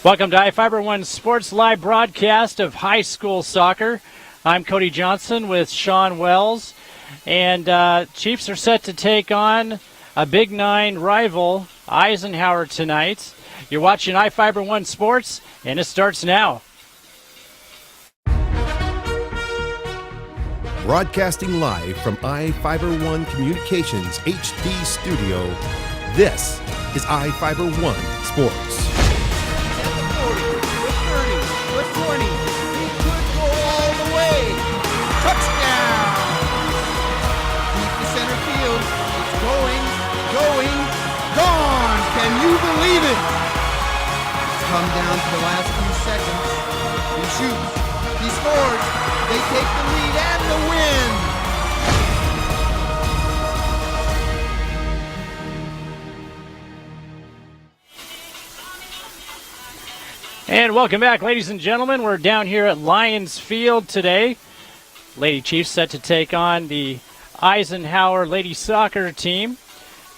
Welcome to iFIBER One Sports Live broadcast of high school soccer. I'm Cody Johnson with Sean Wells, and Chiefs are set to take on a Big Nine rival, Eisenhower, tonight. You're watching iFIBER One Sports, and it starts now. Broadcasting live from iFIBER One Communications HD studio, this is iFIBER One Sports. Can you believe it? It's come down to the last few seconds. He shoots, he scores, they take the lead and the win. And welcome back, ladies and gentlemen. We're down here at Lions Field today. Lady Chiefs set to take on the Eisenhower Lady Soccer team.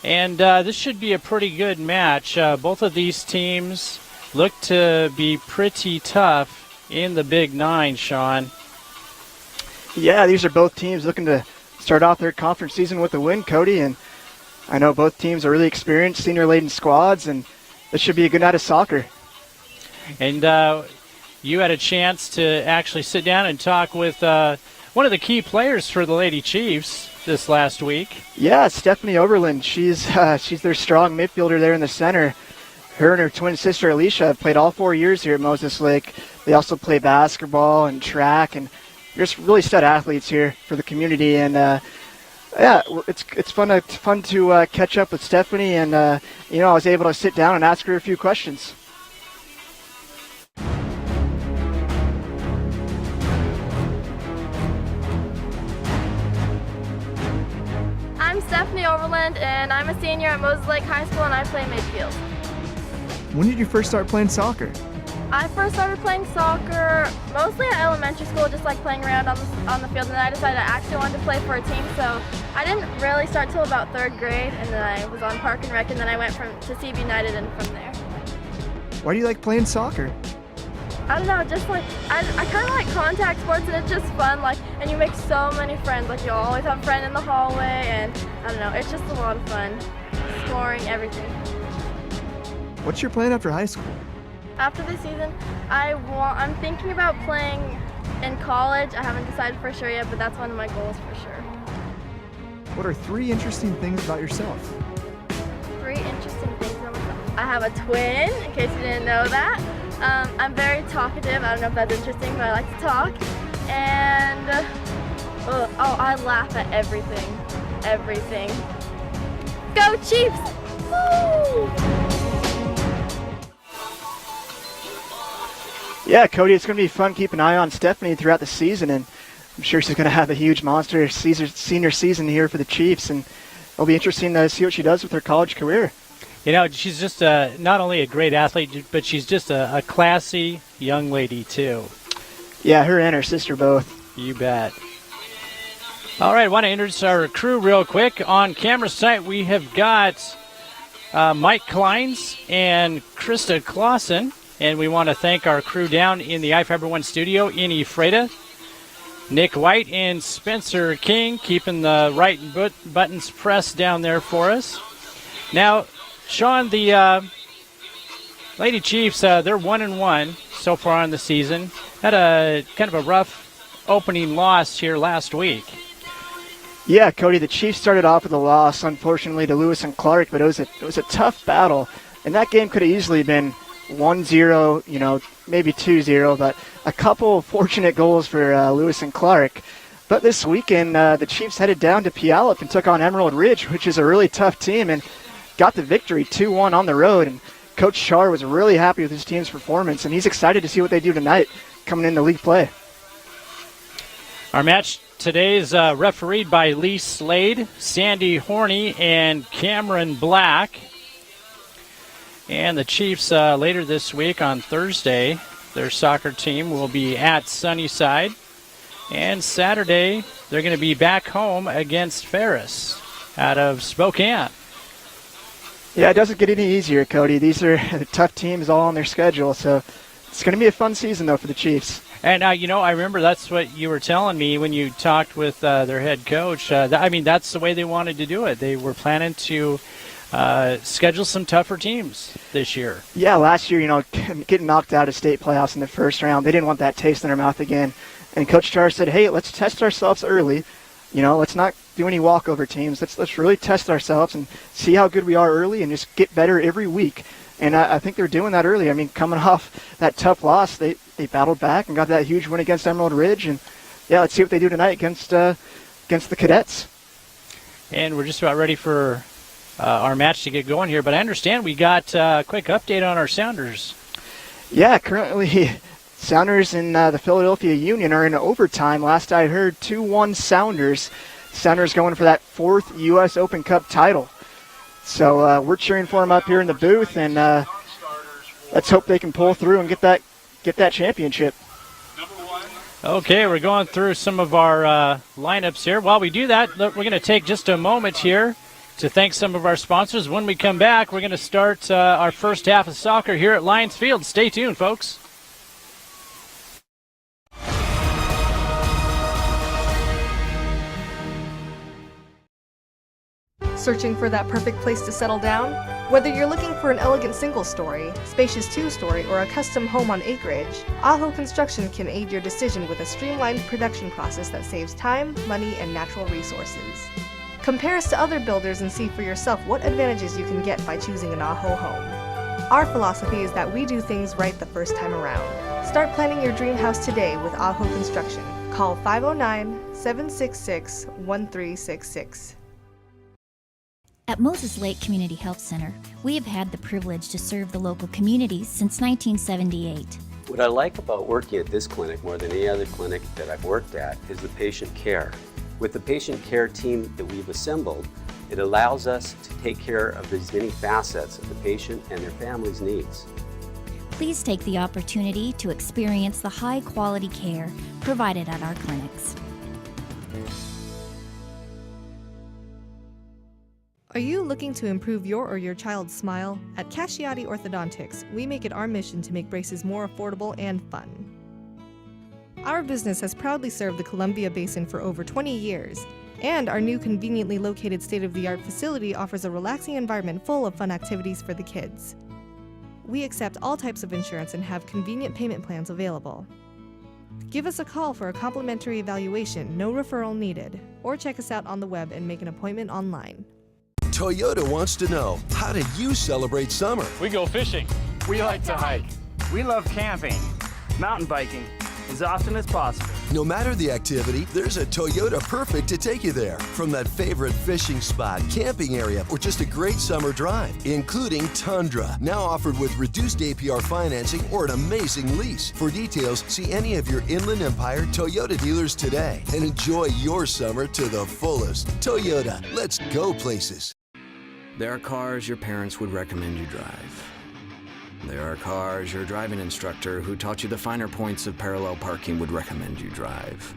And this should be a pretty good match. Both of these teams look to be pretty tough in the Big Nine, Sean. Yeah, these are both teams looking to start off their conference season with a win, Cody. And I know both teams are really experienced, senior-laden squads, and this should be a good night of soccer. And you had a chance to actually sit down and talk with one of the key players for the Lady Chiefs this last week. Yeah, Stephanie Oberlin. She's their strong midfielder there in the center. Her and her twin sister Alicia have played all 4 years here at Moses Lake. They also play basketball and track, and just really stud athletes here for the community. And yeah, it's fun to catch up with Stephanie, and I was able to sit down and ask her a few questions. I'm Stephanie Overland, and I'm a senior at Moses Lake High School, and I play midfield. When did you first start playing soccer? I first started playing soccer mostly at elementary school, just like playing around on the field, and then I decided I actually wanted to play for a team, so I didn't really start till about 3rd grade, and then I was on Park and Rec, and then I went to CB United and from there. Why do you like playing soccer? I don't know, just like, I kind of like contact sports, and it's just fun, like, and you make so many friends, like you'll always have a friend in the hallway, and I don't know, it's just a lot of fun, scoring, everything. What's your plan after high school? After the season, I'm thinking about playing in college. I haven't decided for sure yet, but that's one of my goals for sure. What are 3 interesting things about yourself? 3 interesting things about myself. I have a twin, in case you didn't know that. I'm very talkative. I don't know if that's interesting, but I like to talk. And, I laugh at everything. Everything. Go Chiefs! Woo! Yeah, Cody, it's going to be fun keeping an eye on Stephanie throughout the season, and I'm sure she's going to have a huge monster senior season here for the Chiefs, and it'll be interesting to see what she does with her college career. You know, she's just not only a great athlete, but she's just a classy young lady, too. Yeah, her and her sister both. You bet. All right, I want to introduce our crew real quick. On camera site, we have got Mike Kleins and Krista Clausen. And we want to thank our crew down in the iFIBER One studio in Ephrata. Nick White and Spencer King keeping the right buttons pressed down there for us. Now, Sean, the Lady Chiefs, they're 1-1 so far on the season. Had a kind of a rough opening loss here last week. Yeah, Cody, the Chiefs started off with a loss, unfortunately, to Lewis and Clark, but it was a tough battle. And that game could have easily been 1-0, maybe 2-0, but a couple fortunate goals for Lewis and Clark. But this weekend, the Chiefs headed down to Puyallup and took on Emerald Ridge, which is a really tough team, and got the victory 2-1 on the road. And Coach Char was really happy with his team's performance, and he's excited to see what they do tonight coming into league play. Our match today is refereed by Lee Slade, Sandy Horney, and Cameron Black. And the Chiefs later this week on Thursday, their soccer team will be at Sunnyside. And Saturday, they're going to be back home against Ferris out of Spokane. Yeah, it doesn't get any easier, Cody. These are tough teams all on their schedule, so it's going to be a fun season, though, for the Chiefs. And, I remember that's what you were telling me when you talked with their head coach. That's the way they wanted to do it. They were planning to schedule some tougher teams this year. Yeah, last year, getting knocked out of state playoffs in the first round, they didn't want that taste in their mouth again. And Coach Char said, hey, let's test ourselves early. Let's not do any walkover teams. Let's really test ourselves and see how good we are early and just get better every week. And I think they're doing that early. I mean, coming off that tough loss, they battled back and got that huge win against Emerald Ridge. And, yeah, let's see what they do tonight against the Cadets. And we're just about ready for our match to get going here. But I understand we got a quick update on our Sounders. Yeah, currently Sounders and the Philadelphia Union are in overtime. Last I heard, 2-1 Sounders. Sounders going for that 4th U.S. Open Cup title. So we're cheering for them up here in the booth, and let's hope they can pull through and get that championship. Okay, we're going through some of our lineups here. While we do that, we're going to take just a moment here to thank some of our sponsors. When we come back, we're going to start our first half of soccer here at Lions Field. Stay tuned, folks. Searching for that perfect place to settle down? Whether you're looking for an elegant single-story, spacious two-story, or a custom home on acreage, Aho Construction can aid your decision with a streamlined production process that saves time, money, and natural resources. Compare us to other builders and see for yourself what advantages you can get by choosing an Aho home. Our philosophy is that we do things right the first time around. Start planning your dream house today with Aho Construction. Call 509-766-1366. At Moses Lake Community Health Center, we have had the privilege to serve the local communities since 1978. What I like about working at this clinic more than any other clinic that I've worked at is the patient care. With the patient care team that we've assembled, it allows us to take care of these many facets of the patient and their family's needs. Please take the opportunity to experience the high-quality care provided at our clinics. Are you looking to improve your or your child's smile? At Casciati Orthodontics, we make it our mission to make braces more affordable and fun. Our business has proudly served the Columbia Basin for over 20 years, and our new conveniently located state-of-the-art facility offers a relaxing environment full of fun activities for the kids. We accept all types of insurance and have convenient payment plans available. Give us a call for a complimentary evaluation, no referral needed, or check us out on the web and make an appointment online. Toyota wants to know, how did you celebrate summer? We go fishing. We like to hike. We love camping, mountain biking, as often as possible. No matter the activity, there's a Toyota perfect to take you there. From that favorite fishing spot, camping area, or just a great summer drive, including Tundra. Now offered with reduced APR financing or an amazing lease. For details, see any of your Inland Empire Toyota dealers today and enjoy your summer to the fullest. Toyota, let's go places. There are cars your parents would recommend you drive. There are cars your driving instructor who taught you the finer points of parallel parking would recommend you drive.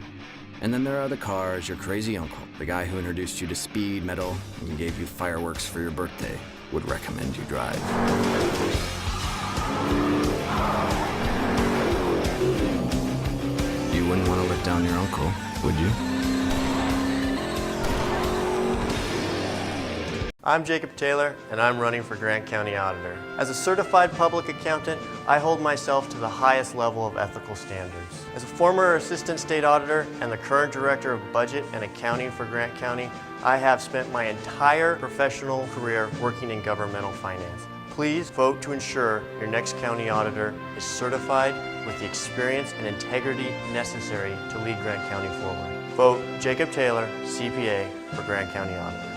And then there are the cars your crazy uncle, the guy who introduced you to speed, metal, and gave you fireworks for your birthday, would recommend you drive. You wouldn't want to let down your uncle, would you? I'm Jacob Taylor, and I'm running for Grant County Auditor. As a certified public accountant, I hold myself to the highest level of ethical standards. As a former assistant state auditor and the current director of budget and accounting for Grant County, I have spent my entire professional career working in governmental finance. Please vote to ensure your next county auditor is certified with the experience and integrity necessary to lead Grant County forward. Vote Jacob Taylor, CPA, for Grant County Auditor.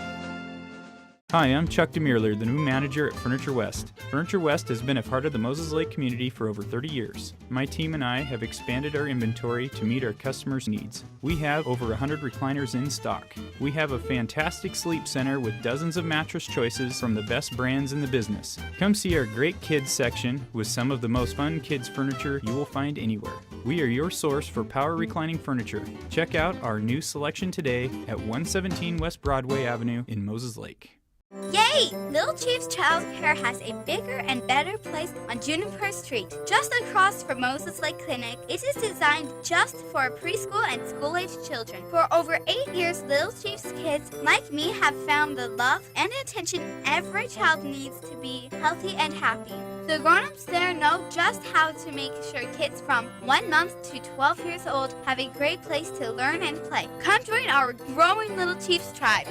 Hi, I'm Chuck DeMuerler, the new manager at Furniture West. Furniture West has been a part of the Moses Lake community for over 30 years. My team and I have expanded our inventory to meet our customers' needs. We have over 100 recliners in stock. We have a fantastic sleep center with dozens of mattress choices from the best brands in the business. Come see our great kids section with some of the most fun kids furniture you will find anywhere. We are your source for power reclining furniture. Check out our new selection today at 117 West Broadway Avenue in Moses Lake. Yay! Little Chief's Child Care has a bigger and better place on Juniper Street, just across from Moses Lake Clinic. It is designed just for preschool and school-aged children. For over 8 years, Little Chief's kids, like me, have found the love and attention every child needs to be healthy and happy. The grown-ups there know just how to make sure kids from 1 month to 12 years old have a great place to learn and play. Come join our growing Little Chiefs tribe.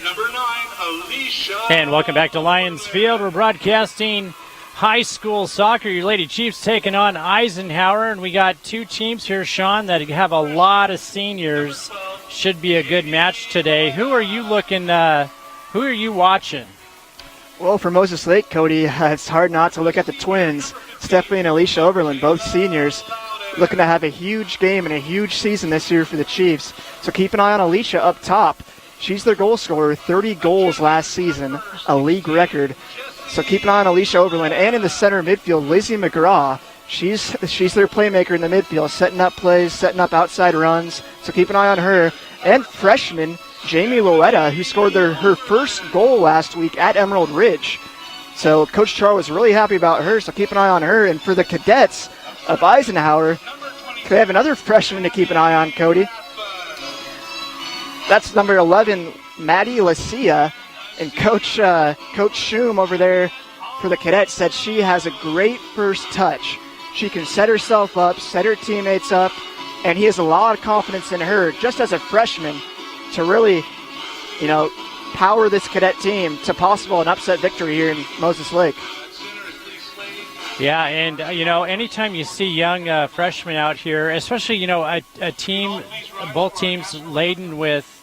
Number 9, Alicia. And welcome back to Lions Field. We're broadcasting high school soccer. Your Lady Chiefs taking on Eisenhower, and we got two teams here, Sean, that have a lot of seniors. Should be a good match today. Who are you looking? Who are you watching? Well, for Moses Lake, Cody, it's hard not to look at the twins, Stephanie and Alicia Oberlin, both seniors, looking to have a huge game and a huge season this year for the Chiefs. So keep an eye on Alicia up top. She's their goal scorer, 30 goals last season, a league record. So keep an eye on Alicia Oberlin. And in the center midfield, Lizzie McGraw. She's their playmaker in the midfield, setting up plays, setting up outside runs. So keep an eye on her. And freshman Jamie Loetta, who scored her first goal last week at Emerald Ridge. So Coach Charles was really happy about her, so keep an eye on her. And for the cadets of Eisenhower, they have another freshman to keep an eye on, Cody. That's number 11, Maddie Lacia, and Coach Schum over there for the cadets said she has a great first touch. She can set herself up, set her teammates up, and he has a lot of confidence in her just as a freshman to really, power this cadet team to possible an upset victory here in Moses Lake. Yeah, and, anytime you see young freshmen out here, especially, a team, both teams laden with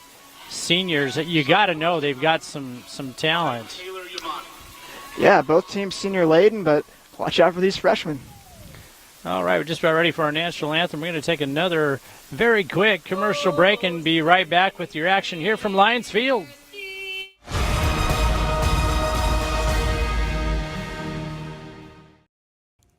seniors, you got to know they've got some talent. Yeah, both teams senior laden, but watch out for these freshmen. All right, we're just about ready for our national anthem. We're going to take another very quick commercial break and be right back with your action here from Lions Field.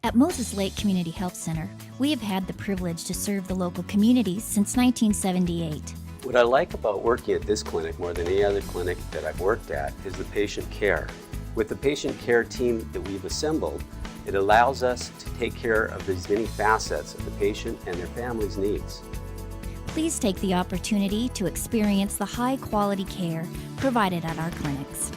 At Moses Lake Community Health Center, we have had the privilege to serve the local communities since 1978. What I like about working at this clinic more than any other clinic that I've worked at is the patient care. With the patient care team that we've assembled, it allows us to take care of as many facets of the patient and their family's needs. Please take the opportunity to experience the high-quality care provided at our clinics.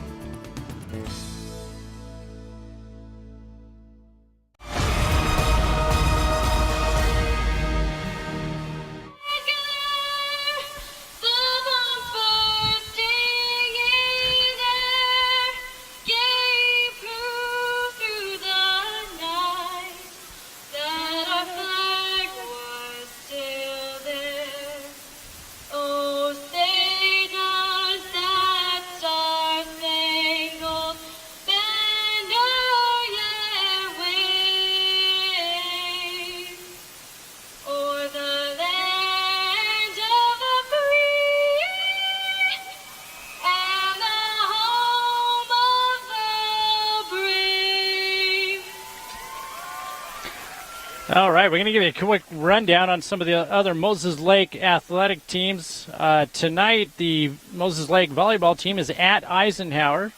All right, we're going to give you a quick rundown on some of the other Moses Lake athletic teams. Tonight, the Moses Lake volleyball team is at Eisenhower,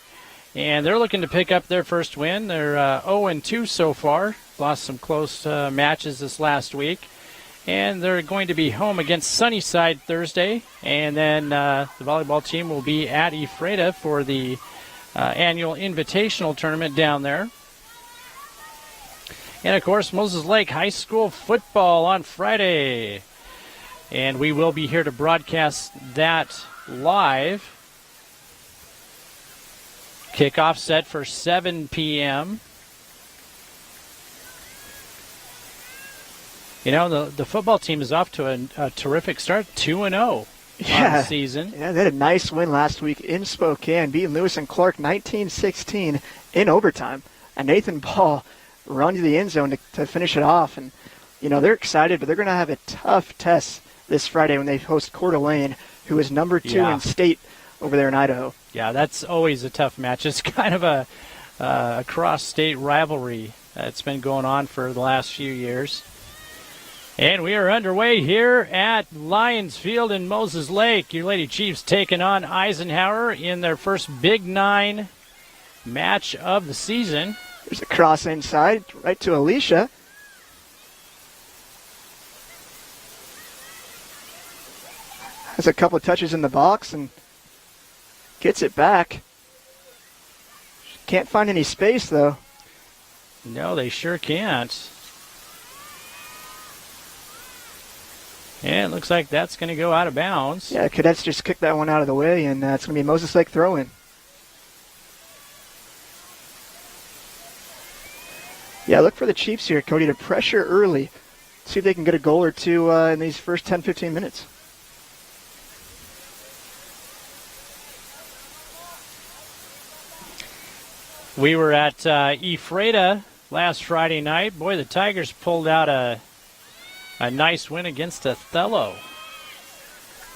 and they're looking to pick up their first win. They're 0-2 so far. Lost some close matches this last week. And they're going to be home against Sunnyside Thursday. And then the volleyball team will be at Ephrata for the annual invitational tournament down there. And, of course, Moses Lake High School football on Friday. And we will be here to broadcast that live. Kickoff set for 7 p.m. The football team is off to a terrific start, 2-0 on the season. Yeah, they had a nice win last week in Spokane, beating Lewis and Clark 19-16 in overtime. And Nathan Ball run to the end zone to finish it off. And, they're excited, but they're going to have a tough test this Friday when they host Coeur d'Alene, who is number 2 in state over there in Idaho. Yeah, that's always a tough match. It's kind of a cross-state rivalry that's been going on for the last few years. And we are underway here at Lions Field in Moses Lake. Your Lady Chiefs taking on Eisenhower in their first Big 9 match of the season. There's a cross inside, right to Alicia. Has a couple of touches in the box and gets it back. Can't find any space, though. No, they sure can't. And it looks like that's going to go out of bounds. Yeah, Cadets just kicked that one out of the way, and it's going to be Moses Lake throw-in. Yeah, look for the Chiefs here, Cody, to pressure early. See if they can get a goal or two in these first 10-15 minutes. We were at Ephrata last Friday night. Boy, the Tigers pulled out a nice win against Othello.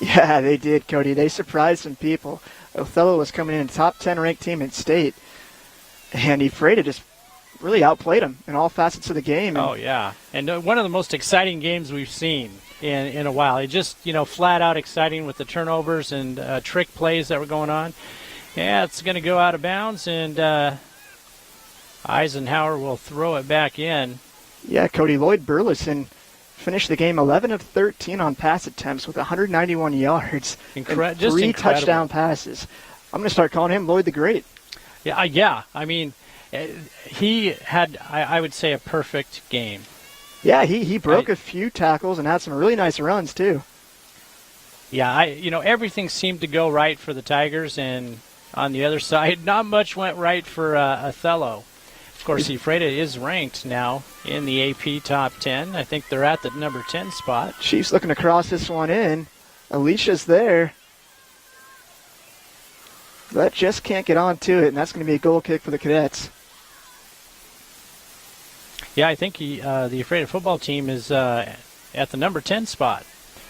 Yeah, they did, Cody. They surprised some people. Othello was coming in top 10 ranked team in state, and Ephrata just really outplayed them in all facets of the game. Oh, yeah. And one of the most exciting games we've seen in a while. It just, flat out exciting with the turnovers and trick plays that were going on. Yeah, it's going to go out of bounds, and Eisenhower will throw it back in. Yeah, Cody, Lloyd Burleson finished the game 11 of 13 on pass attempts with 191 yards and three touchdown passes. I'm going to start calling him Lloyd the Great. Yeah. I mean, he had, I would say, a perfect game. Yeah, he broke a few tackles and had some really nice runs, too. Yeah, everything seemed to go right for the Tigers, and on the other side, not much went right for Othello. Of course, Ephrata is ranked now in the AP top 10. I think they're at the number 10 spot. Chiefs looking to cross this one in. Alicia's there. But just can't get on to it, and that's going to be a goal kick for the Cadets. Yeah, I think the Ephrata football team is at the number 10 spot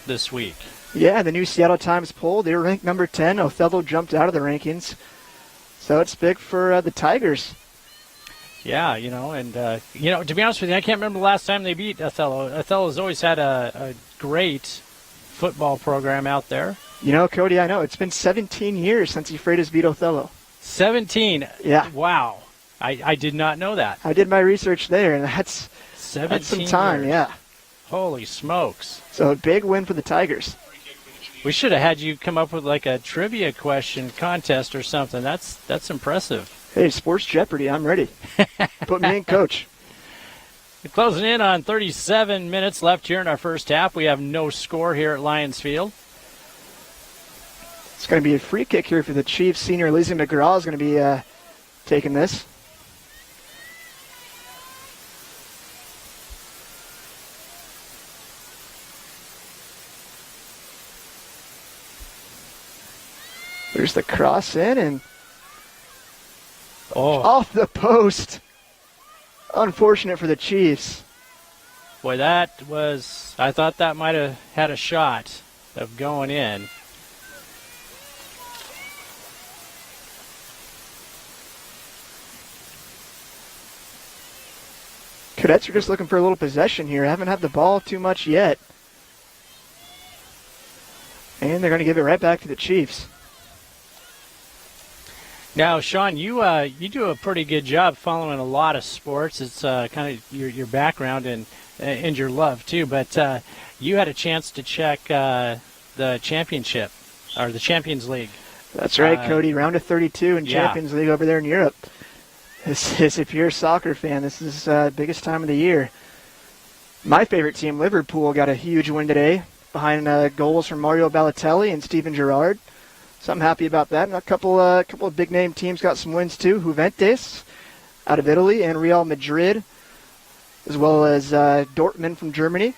this week. Yeah, the new Seattle Times poll, they're ranked number 10. Othello jumped out of the rankings. So it's big for the Tigers. Yeah, to be honest with you, I can't remember the last time they beat Othello. Othello's always had a great football program out there. Cody, I know. It's been 17 years since Ephrata's beat Othello. 17? Yeah. Wow. I did not know that. I did my research there, and that's 17 that's some time, years. yeah. Holy smokes. So a big win for the Tigers. We should have had you come up with like a trivia question contest or something. That's impressive. Hey, Sports Jeopardy, I'm ready. Put me in, coach. We're closing in on 37 minutes left here in our first half. We have no score here at Lions Field. It's going to be a free kick here for the Chiefs. Senior Lizzie McGraw is going to be taking this. There's the cross in and off the post. Unfortunate for the Chiefs. Boy, I thought that might have had a shot of going in. Cadets are just looking for a little possession here. Haven't had the ball too much yet. And they're going to give it right back to the Chiefs. Now, Sean, you do a pretty good job following a lot of sports. It's kind of your background and your love too. But you had a chance to check the championship or the Champions League. That's right, Cody. Round of 32 in Champions League over there in Europe. If you're a soccer fan, this is the biggest time of the year. My favorite team, Liverpool, got a huge win today behind goals from Mario Balotelli and Steven Gerrard. So I'm happy about that. And a couple of big-name teams got some wins too. Juventus out of Italy and Real Madrid, as well as Dortmund from Germany.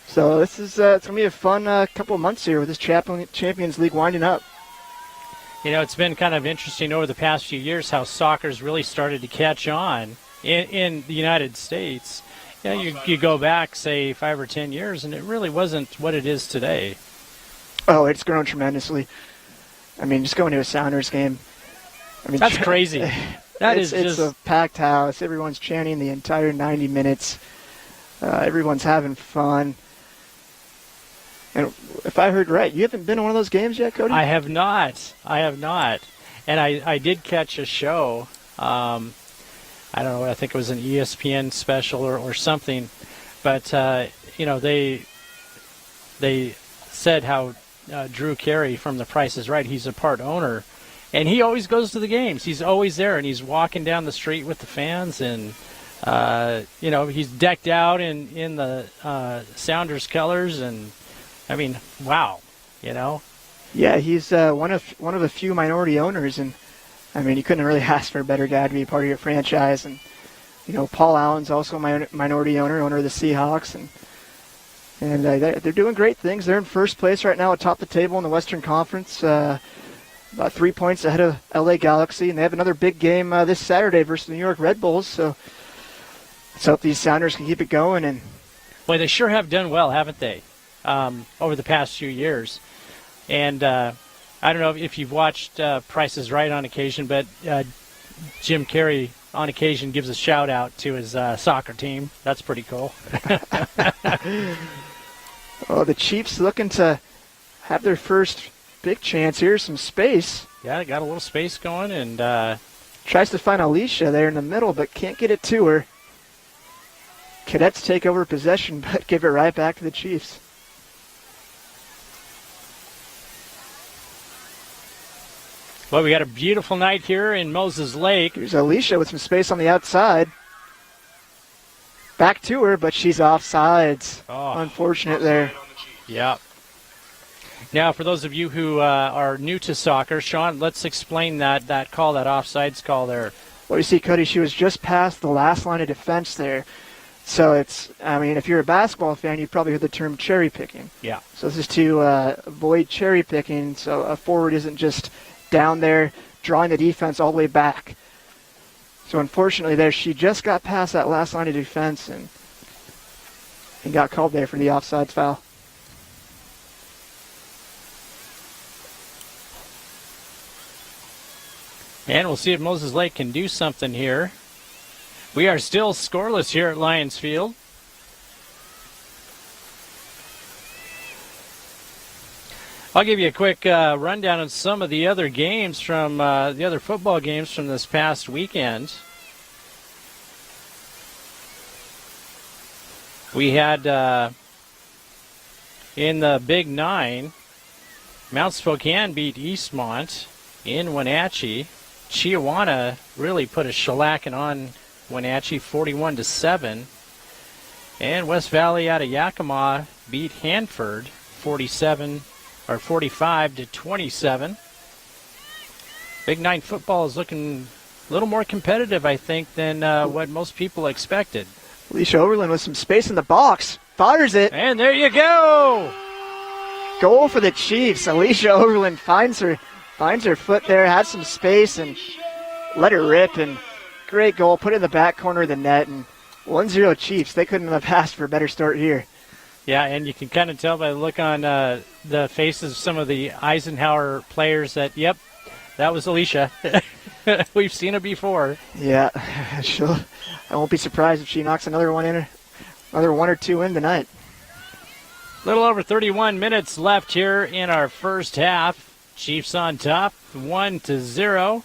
So this is it's going to be a fun couple of months here with this Champions League winding up. It's been kind of interesting over the past few years how soccer's really started to catch on in the United States. You go back, say, 5 or 10 years, and it really wasn't what it is today. Oh, it's grown tremendously. I mean, just going to a Sounders game. I mean, that's crazy. It's a packed house. Everyone's chanting the entire 90 minutes. Everyone's having fun. And if I heard right, you haven't been to one of those games yet, Cody? I have not. And I did catch a show. I don't know. I think it was an ESPN special or something. But, they said how Drew Carey from The Price is Right, he's a part owner. And he always goes to the games. He's always there, and he's walking down the street with the fans. And, he's decked out in the Sounders colors. And, I mean, wow, Yeah, he's one of a few minority owners, and I mean, you couldn't really ask for a better guy to be a part of your franchise. And Paul Allen's also a minority owner of the Seahawks, and they're doing great things. They're in first place right now, atop the table in the Western Conference, about 3 points ahead of LA Galaxy, and they have another big game this Saturday versus the New York Red Bulls. So let's hope these Sounders can keep it going. And boy, they sure have done well, haven't they? Over the past few years. And I don't know if you've watched Price is Right on occasion, but Jim Carrey on occasion gives a shout out to his soccer team. That's pretty cool. Oh, the Chiefs looking to have their first big chance here, some space. Yeah, they got a little space going, and tries to find Alicia there in the middle, but can't get it to her. Cadets take over possession, but give it right back to the Chiefs. Well, we got a beautiful night here in Moses Lake. Here's Alicia with some space on the outside. Back to her, but she's offsides. Oh. Unfortunate there. Yeah. Now, for those of you who are new to soccer, Sean, let's explain that call, that offsides call there. Well, you see, Cody, she was just past the last line of defense there. So if you're a basketball fan, you've probably heard the term cherry picking. Yeah. So this is to avoid cherry picking, so a forward isn't just down there drawing the defense all the way back. So unfortunately there, she just got past that last line of defense and got called there for the offsides foul. And we'll see if Moses Lake can do something here. We are still scoreless here at Lions Field. I'll give you a quick rundown on some of the other games from the other football games from this past weekend. We had in the Big Nine, Mount Spokane beat Eastmont in Wenatchee. Chiawana really put a shellacking on Wenatchee, 41-7. And West Valley out of Yakima beat Hanford, 45-27. Big Nine football is looking a little more competitive, I think, than what most people expected. Alicia Overland with some space in the box. Fires it. And there you go. Goal for the Chiefs. Alicia Overland finds her foot there, had some space, and let her rip. And great goal. Put it in the back corner of the net. And 1-0 Chiefs. They couldn't have asked for a better start here. Yeah, and you can kind of tell by the look on the faces of some of the Eisenhower players that, yep, that was Alicia. We've seen it before. Yeah, I won't be surprised if she knocks another one or two in tonight. A little over 31 minutes left here in our first half. Chiefs on top, 1-0.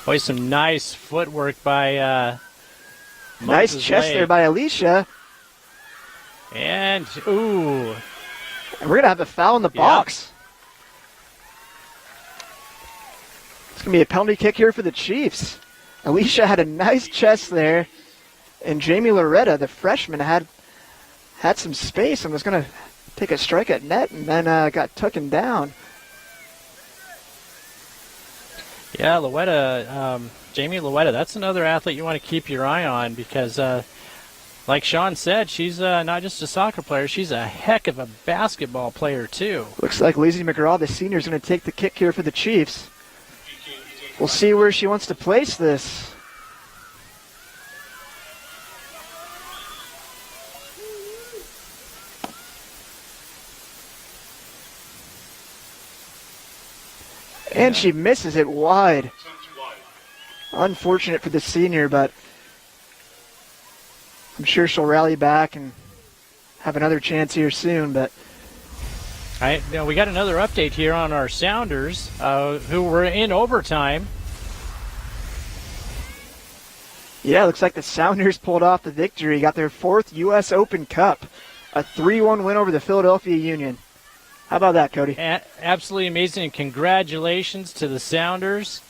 Boy, some nice footwork by nice chest there by Alicia. And, ooh. And we're going to have a foul in the box. It's going to be a penalty kick here for the Chiefs. Alicia had a nice chest there. And Jamie Loretta, the freshman, had some space and was going to take a strike at net and then got taken down. Yeah, Jamie Loretta, that's another athlete you want to keep your eye on because, like Sean said, she's not just a soccer player, she's a heck of a basketball player, too. Looks like Lizzie McGraw, the senior, is going to take the kick here for the Chiefs. We'll see where she wants to place this. And she misses it wide. Unfortunate for the senior, but I'm sure she'll rally back and have another chance here soon. But now we got another update here on our Sounders, who were in overtime. Yeah, looks like the Sounders pulled off the victory, got their 4th U.S. Open Cup, a 3-1 win over the Philadelphia Union. How about that, Cody? Absolutely amazing, and congratulations to the Sounders.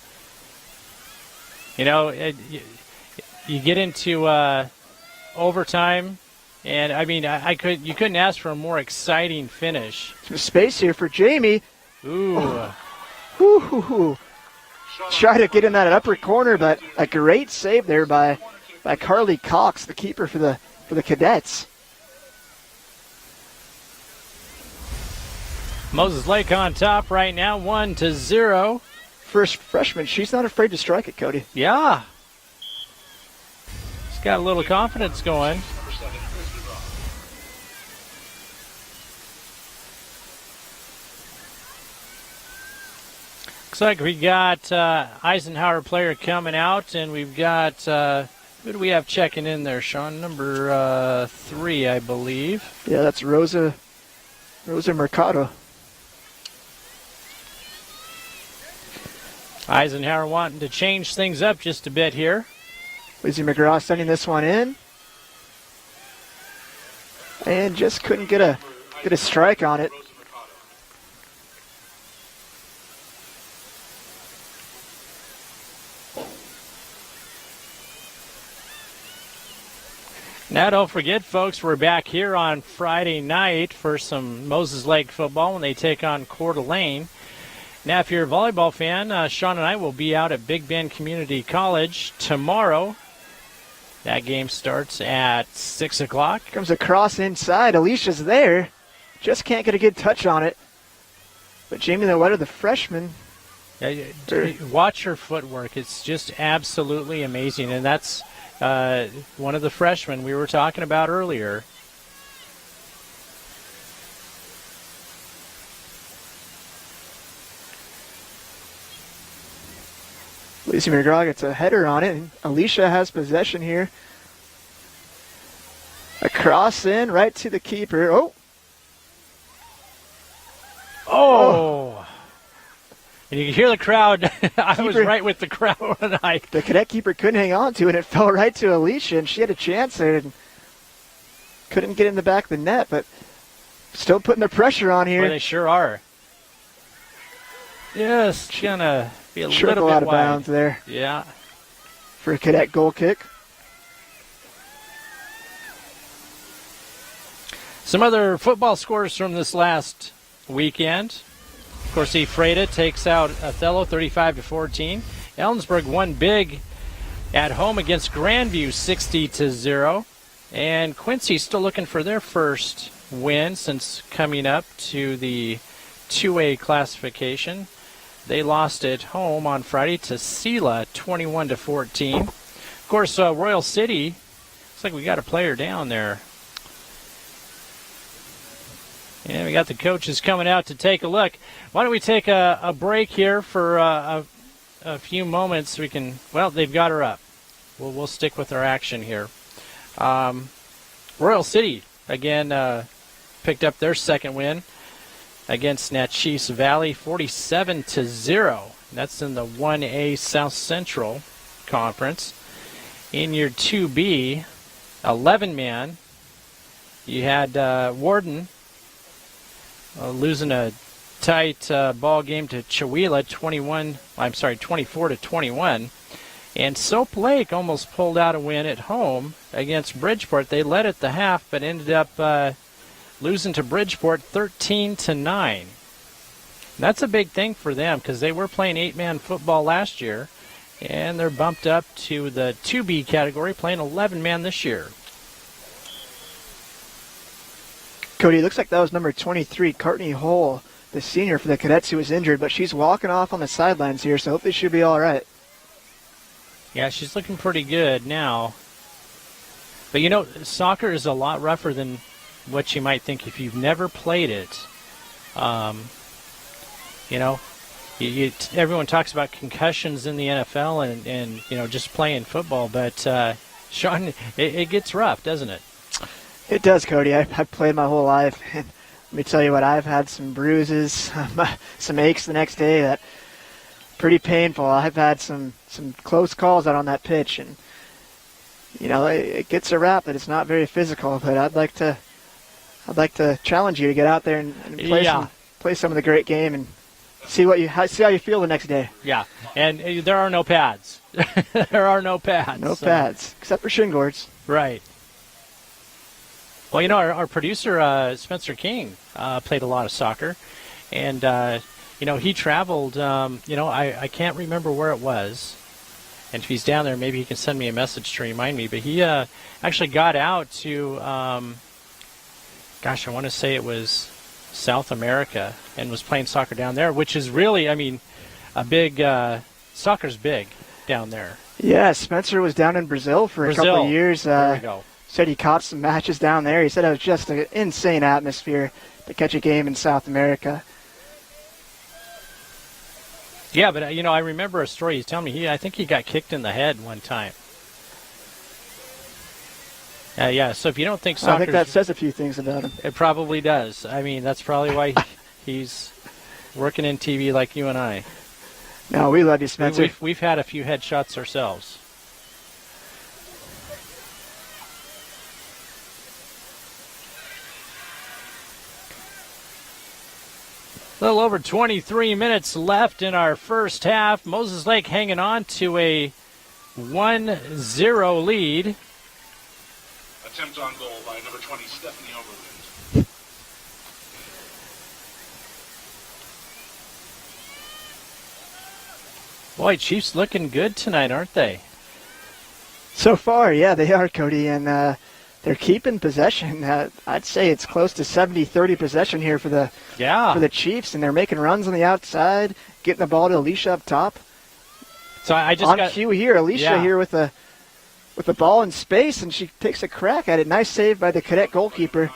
You know, you get into overtime, and I mean, you couldn't ask for a more exciting finish. Some space here for Jamie. Ooh. Ooh. Try to get in that upper corner, but a great save there by Carly Cox, the keeper for the Cadets. Moses Lake on top right now, 1-0. First freshman, she's not afraid to strike it, Cody. Yeah. She's got a little confidence going. Looks like we got Eisenhower player coming out, and we've got, who do we have checking in there, Sean? Number 3, I believe. Yeah, that's Rosa Mercado. Eisenhower wanting to change things up just a bit here. Lizzie McGraw sending this one in. And just couldn't get a strike on it. Now, don't forget, folks, we're back here on Friday night for some Moses Lake football when they take on Coeur d'Alene. Now, if you're a volleyball fan, Sean and I will be out at Big Bend Community College tomorrow. That game starts at 6 o'clock. Comes across inside. Alicia's there. Just can't get a good touch on it. But Jamie Lowetter, the freshman. Yeah, watch her footwork. It's just absolutely amazing. And that's one of the freshmen we were talking about earlier. Lacey McGraw gets a header on it, and Alicia has possession here. A cross in, right to the keeper. Oh! And you can hear the crowd. I was right with the crowd when the cadet keeper couldn't hang on to it. It fell right to Alicia, and she had a chance there and couldn't get in the back of the net, but still putting the pressure on here. Well, they sure are. Yes, it's going to be a little bit out of wide. bounds there. Yeah. For a cadet goal kick. Some other football scores from this last weekend. Of course, Ephrata takes out Othello 35-14. Ellensburg won big at home against Grandview 60-0. And Quincy still looking for their first win since coming up to the 2A classification. They lost at home on Friday to Sela 21-14. Of course, Royal City, looks like we got a player down there. And we got the coaches coming out to take a look. Why don't we take a break here for a few moments? We can, well, they've got her up. We'll stick with our action here. Royal City, again, picked up their second win against Natchez Valley, 47-0. That's in the 1A South Central Conference. In your 2B, 11-man, you had Warden losing a tight ball game to Chewelah, 24-21. And Soap Lake almost pulled out a win at home against Bridgeport. They led at the half, but ended up losing to Bridgeport 13-9. That's a big thing for them because they were playing 8-man football last year, and they're bumped up to the 2B category, playing 11-man this year. Cody, it looks like that was number 23, Courtney Hull, the senior for the Cadets who was injured, but she's walking off on the sidelines here, so hopefully she'll be all right. Yeah, she's looking pretty good now. But, you know, soccer is a lot rougher than what you might think if you've never played it. You know, everyone talks about concussions in the NFL and just playing football, but Sean, it gets rough, doesn't it? It does, Cody. I've played my whole life, and let me tell you what, I've had some bruises, some aches the next day that pretty painful. I've had some close calls out on that pitch, and it gets a rap that it's not very physical, but I'd like to challenge you to get out there and play some of the great game and see how you feel the next day. Yeah, and there are no pads. There are no pads. No pads, except for shin guards. Right. Well, our producer, Spencer King, played a lot of soccer, and, he traveled, I can't remember where it was, and if he's down there, maybe he can send me a message to remind me, but he actually got out to, I want to say it was South America, and was playing soccer down there, which is really, a big, soccer's big down there. Yeah, Spencer was down in Brazil for a couple of years. There we go. Said he caught some matches down there. He said it was just an insane atmosphere to catch a game in South America. Yeah, but I remember a story he's telling me. I think he got kicked in the head one time. Yeah. So if you don't think soccer, I think that says a few things about him. It probably does. That's probably why he's working in TV like you and I. No, we love you, Spencer. We've had a few headshots ourselves. A little over 23 minutes left in our first half. Moses Lake hanging on to a 1-0 lead. Attempt on goal by number 20, Stephanie Overland. Boy, Chiefs looking good tonight, aren't they? So far, yeah, they are, Cody, and they're keeping possession. I'd say it's close to 70-30 possession here for the Chiefs, and they're making runs on the outside, getting the ball to Alicia up top. So I just on cue here, Alicia here with the ball in space, and she takes a crack at it. Nice save by the cadet goalkeeper,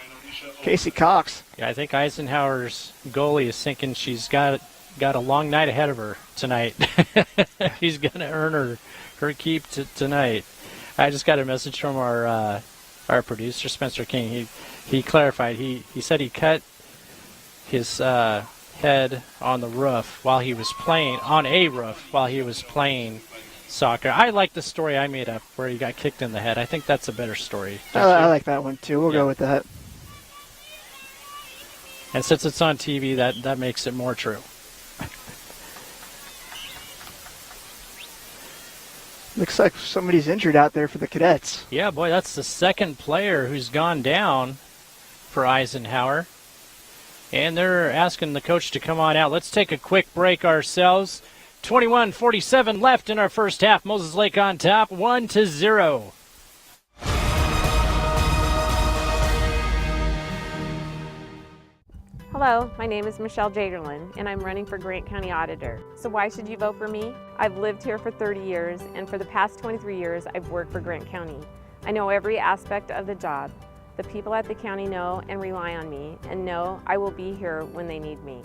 Casey Cox. Yeah, I think Eisenhower's goalie is thinking she's got a long night ahead of her tonight. She's going to earn her keep tonight. I just got a message from our producer, Spencer King. He clarified. He said he cut his head on the roof while he was playing soccer. I like the story I made up where he got kicked in the head. I think that's a better story. I like that one too. We'll go with that. And since it's on TV, that makes it more true. Looks like somebody's injured out there for the Cadets. Yeah, boy, that's the second player who's gone down for Eisenhower. And they're asking the coach to come on out. Let's take a quick break ourselves. 21:47 left in our first half. Moses Lake on top, 1-0. Hello, my name is Michelle Jaderlin, and I'm running for Grant County Auditor. So why should you vote for me? I've lived here for 30 years, and for the past 23 years, I've worked for Grant County. I know every aspect of the job. The people at the county know and rely on me, and know I will be here when they need me.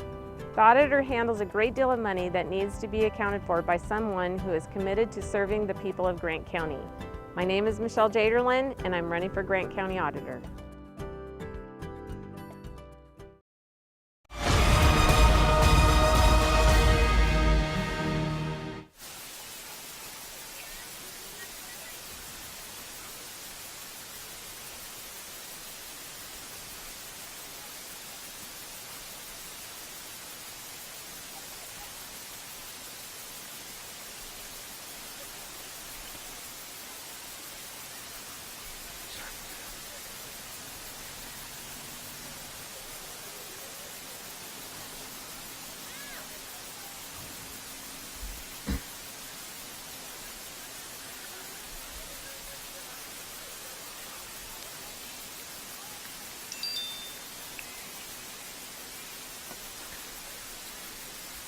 The auditor handles a great deal of money that needs to be accounted for by someone who is committed to serving the people of Grant County. My name is Michelle Jaderlin, and I'm running for Grant County Auditor.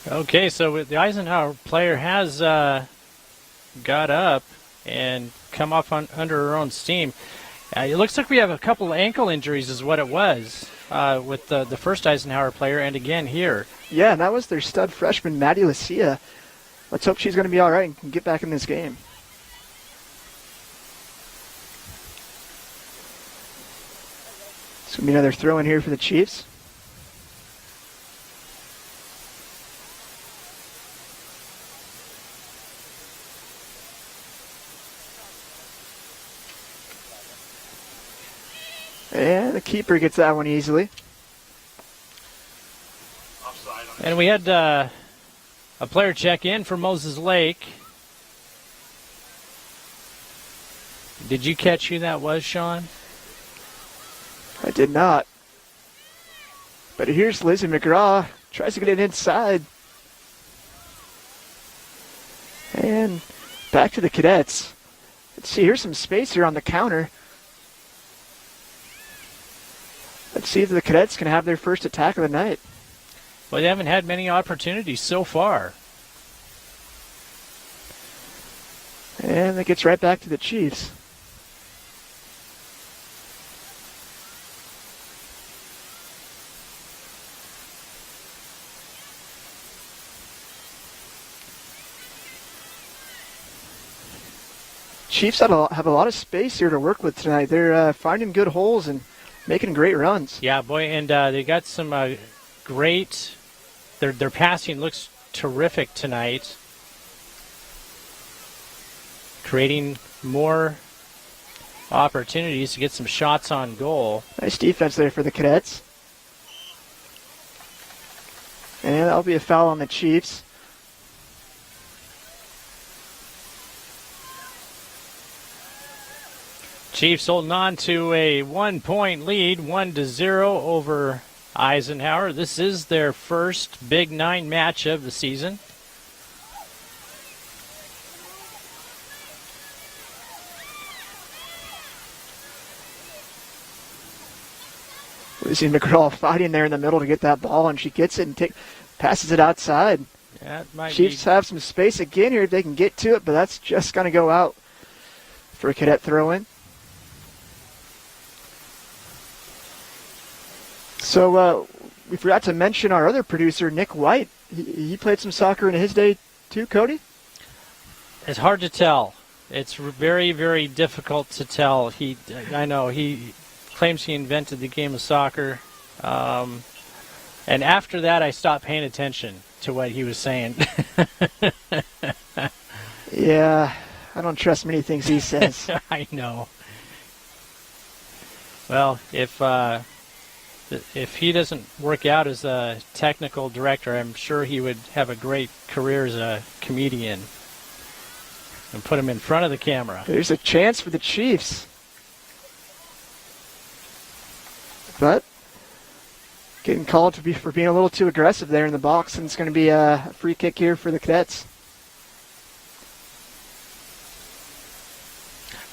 Okay, so the Eisenhower player has got up and come off under her own steam. It looks like we have a couple of ankle injuries is what it was. with the first Eisenhower player and again here. Yeah, and that was their stud freshman, Maddie Lucia. Let's hope she's going to be all right and can get back in this game. It's going to be another throw in here for the Chiefs. And the keeper gets that one easily. And we had a player check in for Moses Lake. Did you catch who that was, Sean? I did not. But here's Lizzie McGraw. Tries to get it inside. And back to the Cadets. Let's see, here's some space here on the counter. Let's see if the Cadets can have their first attack of the night. Well, they haven't had many opportunities so far. And it gets right back to the Chiefs. Chiefs have a lot of space here to work with tonight. They're finding good holes and making great runs. Yeah, boy, and they got some great. Their passing looks terrific tonight, creating more opportunities to get some shots on goal. Nice defense there for the Cadets. And that'll be a foul on the Chiefs. Chiefs holding on to a 1-point lead, 1-0 over Eisenhower. This is their first Big Nine match of the season. Lizzie McGraw fighting there in the middle to get that ball, and she gets it and passes it outside. Yeah, it might Chiefs have some space again here if they can get to it, but that's just going to go out for a Cadet throw-in. So we forgot to mention our other producer, Nick White. He played some soccer in his day too, Cody? It's hard to tell. It's very, very difficult to tell. I know he claims he invented the game of soccer. And after that, I stopped paying attention to what he was saying. Yeah, I don't trust many things he says. I know. Well, if he doesn't work out as a technical director, I'm sure he would have a great career as a comedian. And put him in front of the camera. There's a chance for the Chiefs. But getting called for being a little too aggressive there in the box, and it's going to be a free kick here for the Cadets.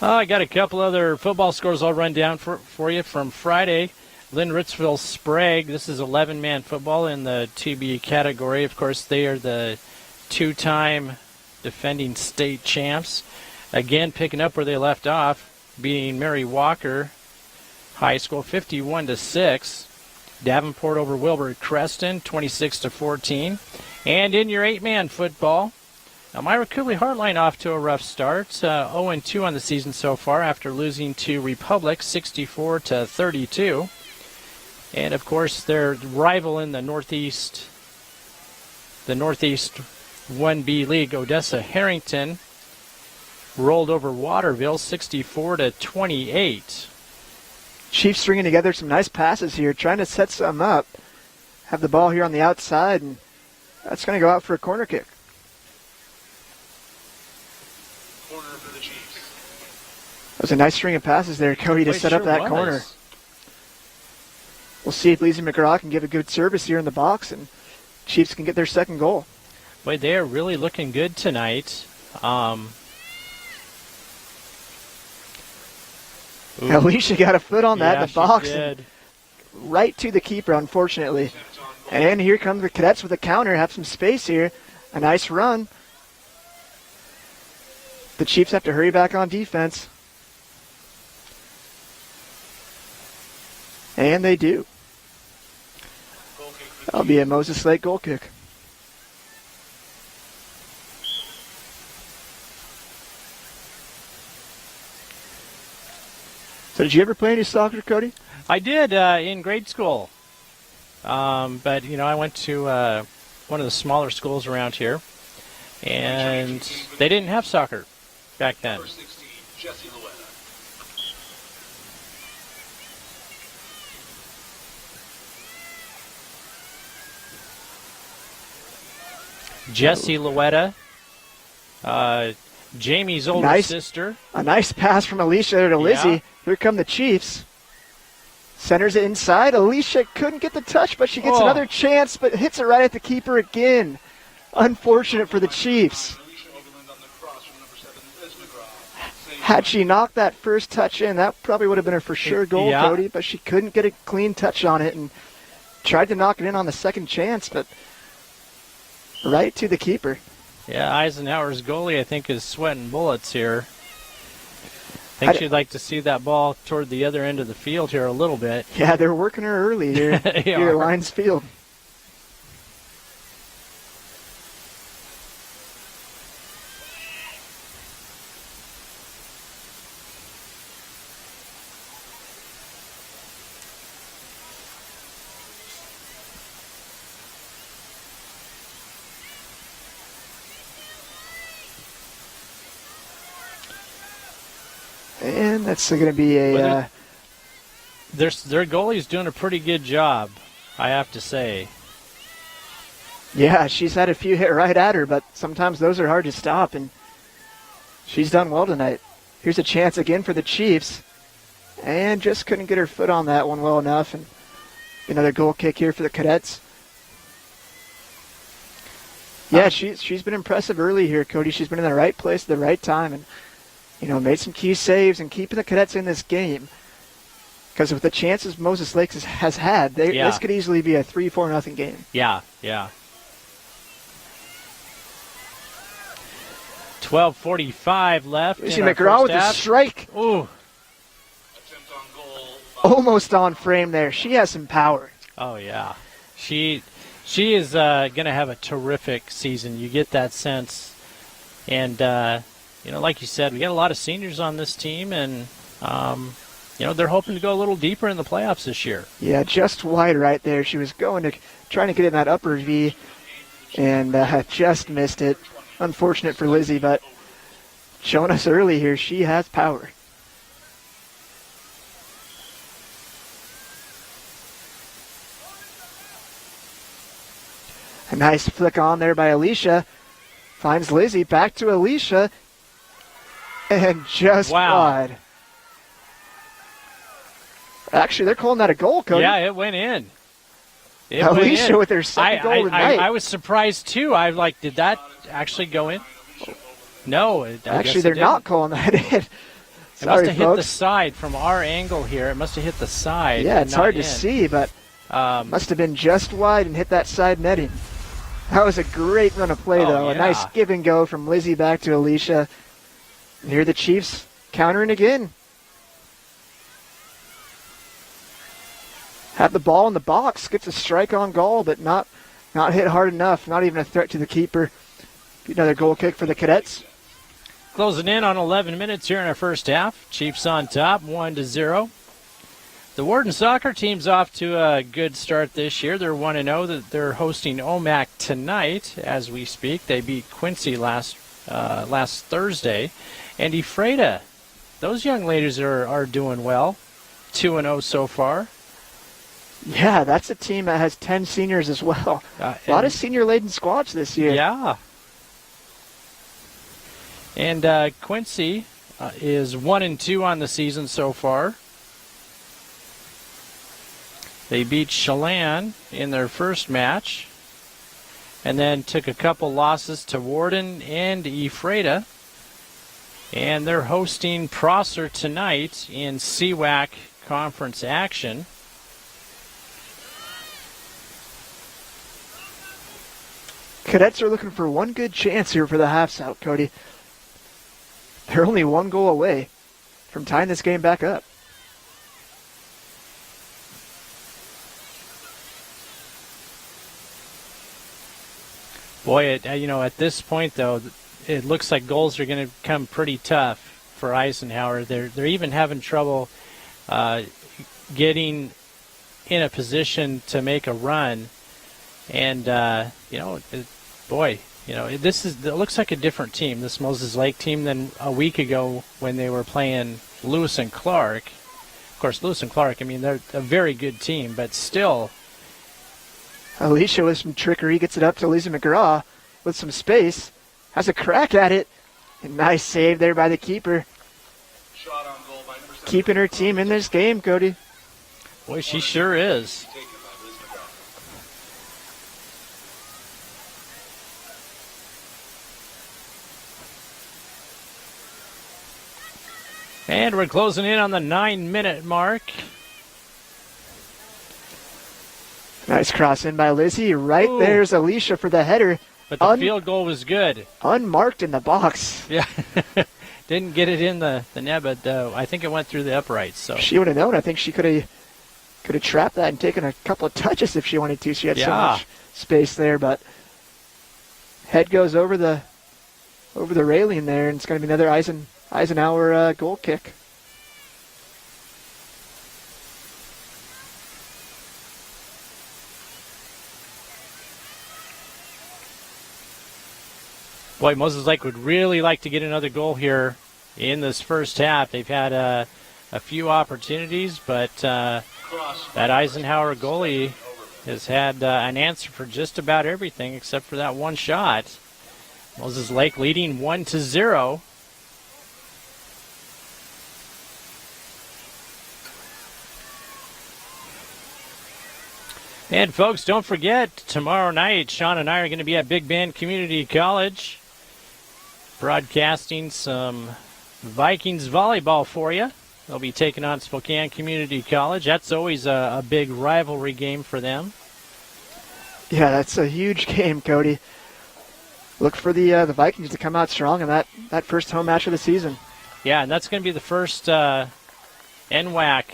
I got a couple other football scores I'll run down for you from Friday. Lynn Ritzville Sprague, this is 11-man football in the 2B category. Of course, they are the two-time defending state champs. Again, picking up where they left off, beating Mary Walker High School 51-6. Davenport over Wilbur Creston 26-14. And in your 8-man football, Myra Cooley Heartline off to a rough start. 0-2 on the season so far after losing to Republic 64-32. And of course, their rival in the Northeast 1B League, Odessa Harrington, rolled over Waterville 64-28. Chiefs stringing together some nice passes here, trying to set some up. Have the ball here on the outside, and that's going to go out for a corner kick. Corner for the Chiefs. That was a nice string of passes there, Cody, to set up that corner. We'll see if Lizzie McGraw can give a good service here in the box, and Chiefs can get their second goal. Boy, they are really looking good tonight. Alicia got a foot on that in the box. She did. Right to the keeper, unfortunately. And here come the Cadets with a counter. Have some space here. A nice run. The Chiefs have to hurry back on defense. And they do. That'll be a Moses Lake goal kick. So did you ever play any soccer, Cody? I did in grade school. But, I went to one of the smaller schools around here, and they didn't have soccer back then. Jessie Luetta, Jamie's older sister. A nice pass from Alicia to Lizzie. Yeah. Here come the Chiefs. Centers it inside. Alicia couldn't get the touch, but she gets another chance, but hits it right at the keeper again. Unfortunate for the Chiefs. Had she knocked that first touch in, that probably would have been a for sure goal, Yeah. Cody, but she couldn't get a clean touch on it and tried to knock it in on the second chance, but right to the keeper. Yeah, Eisenhower's goalie, I think, is sweating bullets here. I think she'd like to see that ball toward the other end of the field here a little bit. Yeah, they're working her early here, here at Lions Field. And that's going to be a... Their goalie's doing a pretty good job, I have to say. Yeah, she's had a few hit right at her, but sometimes those are hard to stop, and she's done well tonight. Here's a chance again for the Chiefs, and just couldn't get her foot on that one well enough, and another goal kick here for the Cadets. Yeah, she's been impressive early here, Cody. She's been in the right place at the right time, and made some key saves and keeping the Cadets in this game. Because with the chances Moses Lake has had, this could easily be a 3-4-0 game. Yeah. 12:45 left. Lucy McGraw with a strike. Ooh. Almost on frame there. She has some power. Oh, yeah. She is going to have a terrific season. You get that sense. And, like you said, we got a lot of seniors on this team, and, they're hoping to go a little deeper in the playoffs this year. Yeah, just wide right there. She was trying to get in that upper V, and just missed it. Unfortunate for Lizzie, but showing us early here, she has power. A nice flick on there by Alicia. Finds Lizzie, back to Alicia, and just wide. Actually, they're calling that a goal, Cody. Yeah, it went in. Alicia with her second goal tonight. I was surprised, too. Did that actually go in? No. Actually, they're not calling that in. It must have hit the side from our angle here. It must have hit the side. Yeah, it's hard to see, but must have been just wide and hit that side netting. That was a great run of play, though. Yeah. A nice give and go from Lizzie back to Alicia. And here the Chiefs countering again. Had the ball in the box, gets a strike on goal, but not hit hard enough. Not even a threat to the keeper. Another goal kick for the Cadets. Closing in on 11 minutes here in our first half. Chiefs on top, 1-0. The Warden soccer team's off to a good start this year. They're 1-0. They're hosting OMAC tonight as we speak. They beat Quincy last Thursday. And Ephrata, those young ladies are doing well. 2-0 so far. Yeah, that's a team that has 10 seniors as well. A lot of senior-laden squads this year. Yeah. And Quincy is 1-2 on the season so far. They beat Chelan in their first match, and then took a couple losses to Warden and Ephrata. And they're hosting Prosser tonight in CWAC conference action. Cadets are looking for one good chance here for the halves out, Cody. They're only one goal away from tying this game back up. Boy, at this point, though, it looks like goals are going to come pretty tough for Eisenhower. They're even having trouble getting in a position to make a run. And, it looks like a different team, this Moses Lake team, than a week ago when they were playing Lewis and Clark. Of course, Lewis and Clark, they're a very good team, but still. Alicia with some trickery gets it up to Lizzie McGraw with some space. Has a crack at it. A nice save there by the keeper. Keeping her team in this game, Cody. Boy, she sure is. And we're closing in on the 9-minute mark. Nice cross in by Lizzie. Right there's Alicia for the header. But the field goal was good. Unmarked in the box. Yeah. Didn't get it in the net, but I think it went through the uprights. So she would have known. I think she could have trapped that and taken a couple of touches if she wanted to. She had so much space there, but head goes over the railing there, and it's going to be another Eisenhower goal kick. Boy, Moses Lake would really like to get another goal here in this first half. They've had a few opportunities, but that Eisenhower goalie has had an answer for just about everything except for that one shot. Moses Lake leading 1-0. And folks, don't forget, tomorrow night, Sean and I are going to be at Big Bend Community College, broadcasting some Vikings volleyball for you. They'll be taking on Spokane Community College. That's always a big rivalry game for them. Yeah, that's a huge game, Cody. Look for the Vikings to come out strong in that first home match of the season. Yeah, and that's going to be the first NWAC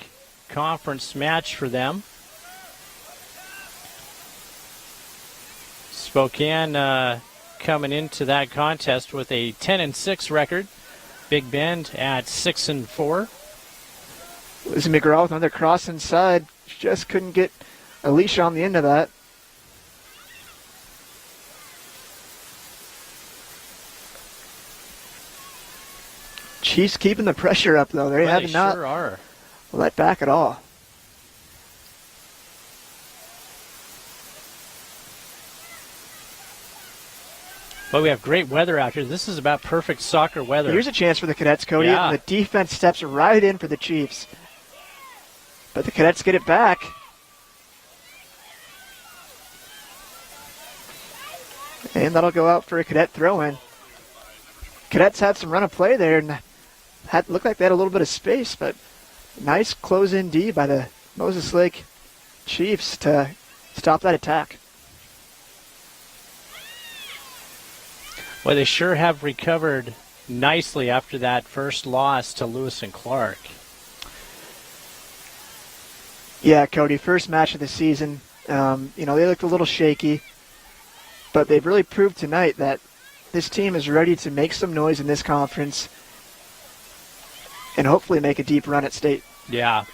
conference match for them. Spokane coming into that contest with a 10-6 record. Big Bend at 6-4. Lizzie McGraw with another cross inside. Just couldn't get Alicia on the end of that. Chiefs keeping the pressure up, though. They have not sure let back at all. But we have great weather out here. This is about perfect soccer weather. Here's a chance for the Cadets, Cody. Yeah. The defense steps right in for the Chiefs. But the Cadets get it back. And that'll go out for a Cadet throw-in. Cadets had some run of play there and looked like they had a little bit of space, but nice close-in D by the Moses Lake Chiefs to stop that attack. Well, they sure have recovered nicely after that first loss to Lewis and Clark. Yeah, Cody, first match of the season. They looked a little shaky, but they've really proved tonight that this team is ready to make some noise in this conference and hopefully make a deep run at state. Yeah.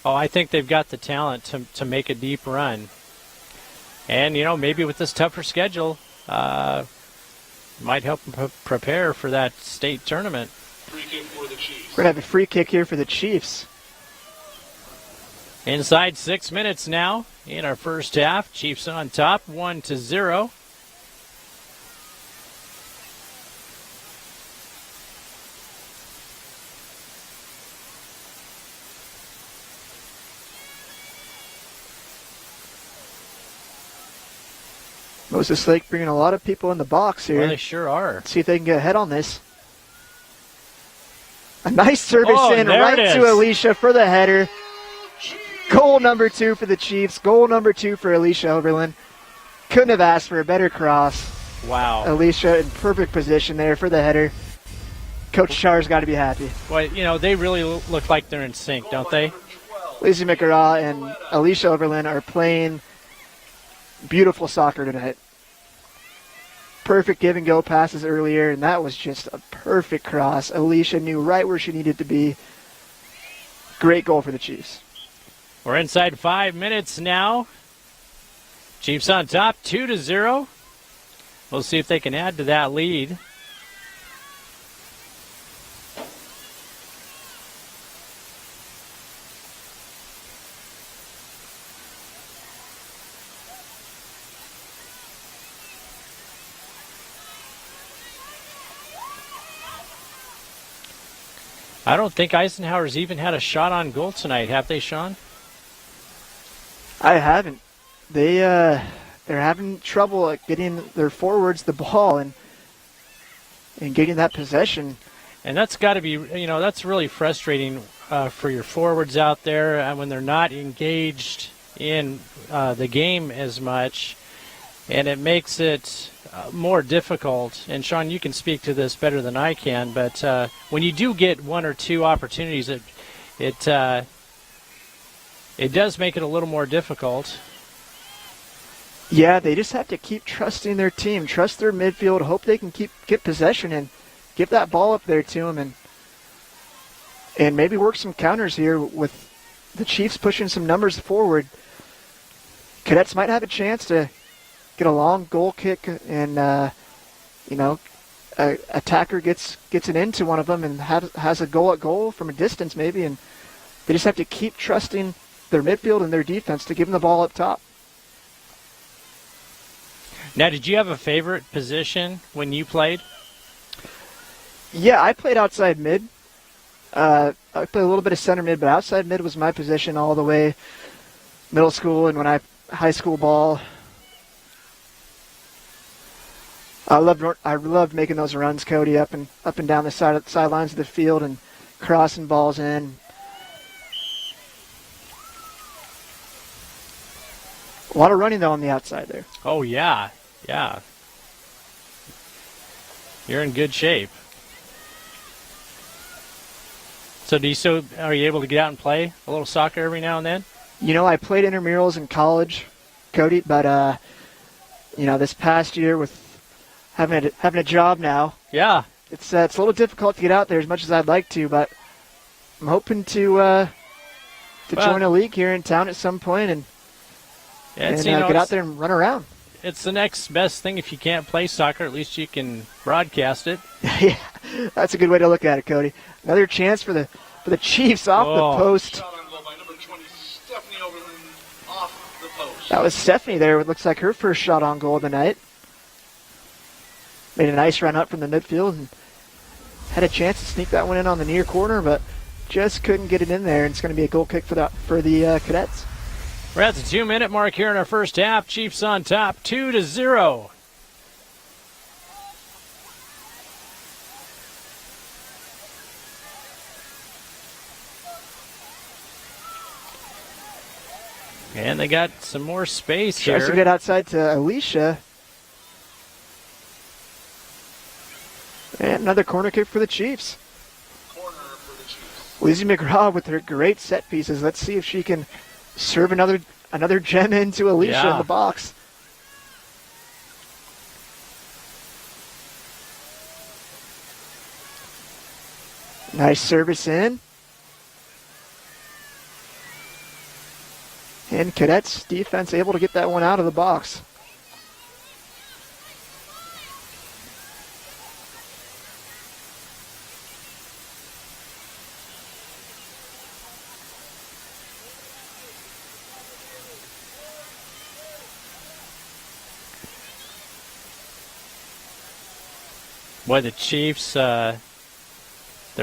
Oh, I think they've got the talent to make a deep run. And, maybe with this tougher schedule, might help them prepare for that state tournament. Free kick for the Chiefs. We're going to have a free kick here for the Chiefs. Inside 6 minutes now in our first half. Chiefs on top, 1-0. Moses Lake bringing a lot of people in the box here. Well, they sure are. Let's see if they can get ahead on this. A nice service in right to Alicia for the header. Goal number 2 for the Chiefs. Goal number 2 for Alicia Oberlin. Couldn't have asked for a better cross. Wow. Alicia in perfect position there for the header. Coach Char's got to be happy. Well, they really look like they're in sync, don't they? Lizzie McGraw and Alicia Oberlin are playing beautiful soccer tonight. perfect give and go passes earlier, and that was just a perfect cross. Alicia knew right where she needed to be. Great goal for the Chiefs. We're inside 5 minutes now. Chiefs on top, 2-0. We'll see if they can add to that lead. I don't think Eisenhower's even had a shot on goal tonight, have they, Sean? I haven't. They're having trouble at getting their forwards the ball and getting that possession. And that's got to be, that's really frustrating for your forwards out there when they're not engaged in the game as much, and it makes it more difficult. And Sean, you can speak to this better than I can, but when you do get one or two opportunities, it does make it a little more difficult. Yeah, they just have to keep trusting their team, trust their midfield, hope they can get possession and get that ball up there to them, and maybe work some counters here with the Chiefs pushing some numbers forward. Cadets might have a chance to get a long goal kick, and a attacker gets it into one of them and has a goal at goal from a distance maybe, and they just have to keep trusting their midfield and their defense to give them the ball up top. Now, did you have a favorite position when you played? Yeah, I played outside mid. I played a little bit of center mid, but outside mid was my position all the way middle school and when I high school ball. I loved making those runs, Cody, up and down the sidelines of the field and crossing balls in. A lot of running though on the outside there. Oh yeah. You're in good shape. So are you able to get out and play a little soccer every now and then? I played intramurals in college, Cody, but this past year with having a job now, yeah, it's a little difficult to get out there as much as I'd like to, but I'm hoping to join a league here in town at some point and get out there and run around. It's the next best thing. If you can't play soccer, at least you can broadcast it. Yeah, that's a good way to look at it, Cody. Another chance for the Chiefs off the post. Shot on goal by number 20, Stephanie Overland, off the post. That was Stephanie there. It looks like her first shot on goal of the night. Made a nice run up from the midfield and had a chance to sneak that one in on the near corner, but just couldn't get it in there. And it's going to be a goal kick for the Cadets. We're at the 2-minute mark here in our first half. Chiefs on top, 2-0. And they got some more space here. Tries to get outside to Alicia. And another corner kick for the Chiefs. Lizzie McGraw with her great set pieces. Let's see if she can serve another gem into Alicia in the box. Nice service in. And Cadets defense able to get that one out of the box. Boy, the Chiefs, their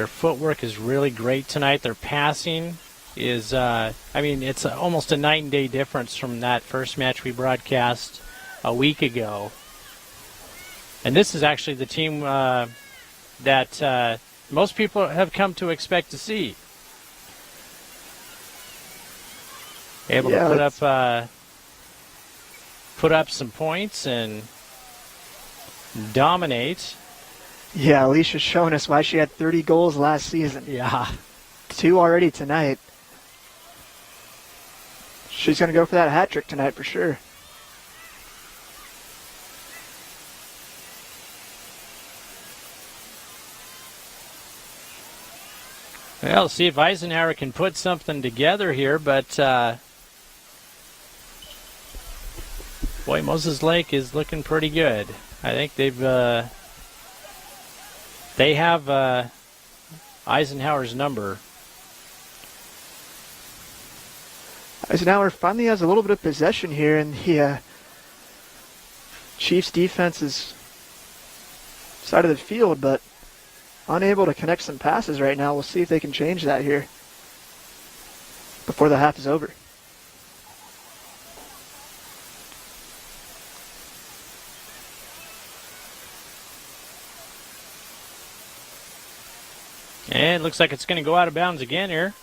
footwork is really great tonight. Their passing is, it's almost a night and day difference from that first match we broadcast a week ago. And this is actually the team that most people have come to expect to see. Able to put up some points and dominate. Yeah, Alicia's showing us why she had 30 goals last season. Yeah. 2 already tonight. She's going to go for that hat trick tonight for sure. Well, see if Eisenhower can put something together here, but boy, Moses Lake is looking pretty good. I think they have Eisenhower's number. Eisenhower finally has a little bit of possession here, and the Chiefs' defense's side of the field, but unable to connect some passes right now. We'll see if they can change that here before the half is over. And it looks like it's going to go out of bounds again here.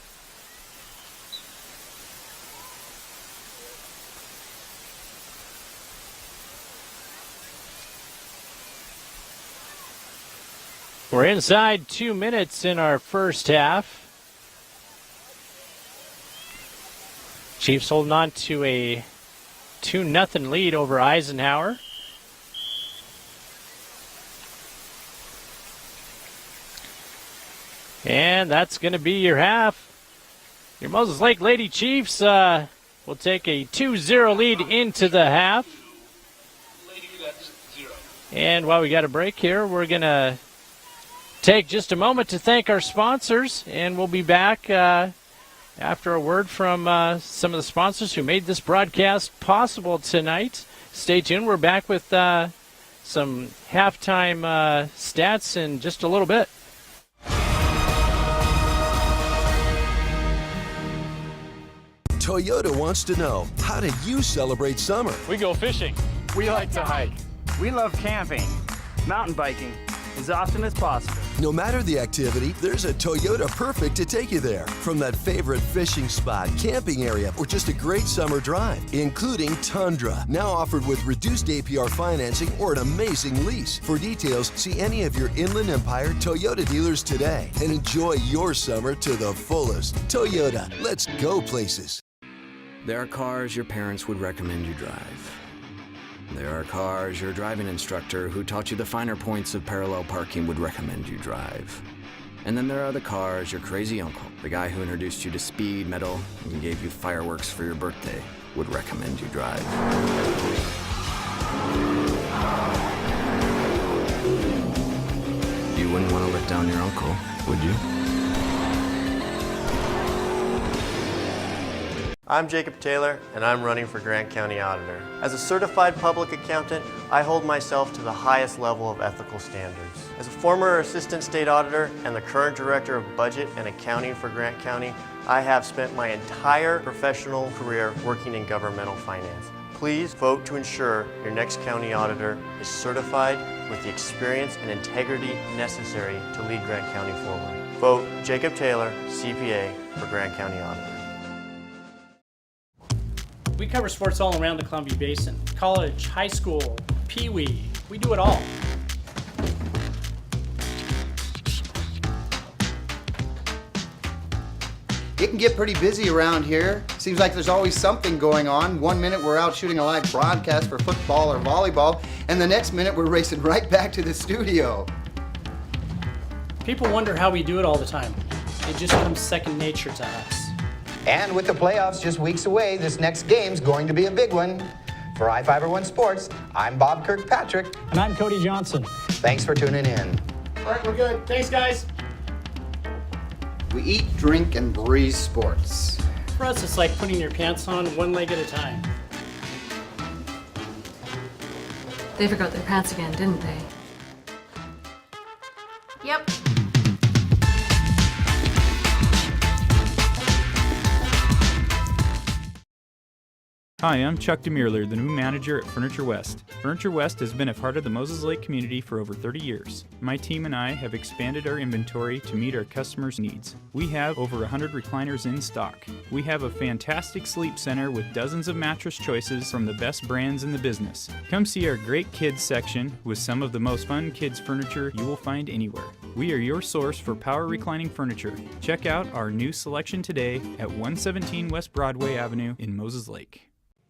We're inside 2 minutes in our first half. Chiefs holding on to a 2-0 lead over Eisenhower. And that's going to be your half. Your Moses Lake Lady Chiefs will take a 2-0 lead into the half. And while we got a break here, we're going to take just a moment to thank our sponsors, and we'll be back after a word from some of the sponsors who made this broadcast possible tonight. Stay tuned. We're back with some halftime stats in just a little bit. Toyota wants to know, how do you celebrate summer? We go fishing. We like to hike. We love camping, mountain biking, as often as possible. No matter the activity, there's a Toyota perfect to take you there. From that favorite fishing spot, camping area, or just a great summer drive, including Tundra. Now offered with reduced APR financing or an amazing lease. For details, see any of your Inland Empire Toyota dealers today and enjoy your summer to the fullest. Toyota, let's go places. There are cars your parents would recommend you drive. There are cars your driving instructor who taught you the finer points of parallel parking would recommend you drive. And then there are the cars your crazy uncle, the guy who introduced you to speed, metal, and gave you fireworks for your birthday, would recommend you drive. You wouldn't want to let down your uncle, would you? I'm Jacob Taylor, and I'm running for Grant County Auditor. As a certified public accountant, I hold myself to the highest level of ethical standards. As a former assistant state auditor and the current director of budget and accounting for Grant County, I have spent my entire professional career working in governmental finance. Please vote to ensure your next county auditor is certified with the experience and integrity necessary to lead Grant County forward. Vote Jacob Taylor, CPA, for Grant County Auditor. We cover sports all around the Columbia Basin. College, high school, pee-wee, we do it all. It can get pretty busy around here. Seems like there's always something going on. 1 minute we're out shooting a live broadcast for football or volleyball, and the next minute we're racing right back to the studio. People wonder how we do it all the time. It just comes second nature to us. And with the playoffs just weeks away, this next game's going to be a big one. For iFIBER 1 Sports, I'm Bob Kirkpatrick. And I'm Cody Johnson. Thanks for tuning in. All right, we're good. Thanks, guys. We eat, drink, and breathe sports. For us, it's like putting your pants on one leg at a time. They forgot their pants again, didn't they? Yep. Hi, I'm Chuck DeMuerler, the new manager at Furniture West. Furniture West has been a part of the Moses Lake community for over 30 years. My team and I have expanded our inventory to meet our customers' needs. We have over 100 recliners in stock. We have a fantastic sleep center with dozens of mattress choices from the best brands in the business. Come see our great kids section with some of the most fun kids furniture you will find anywhere. We are your source for power reclining furniture. Check out our new selection today at 117 West Broadway Avenue in Moses Lake.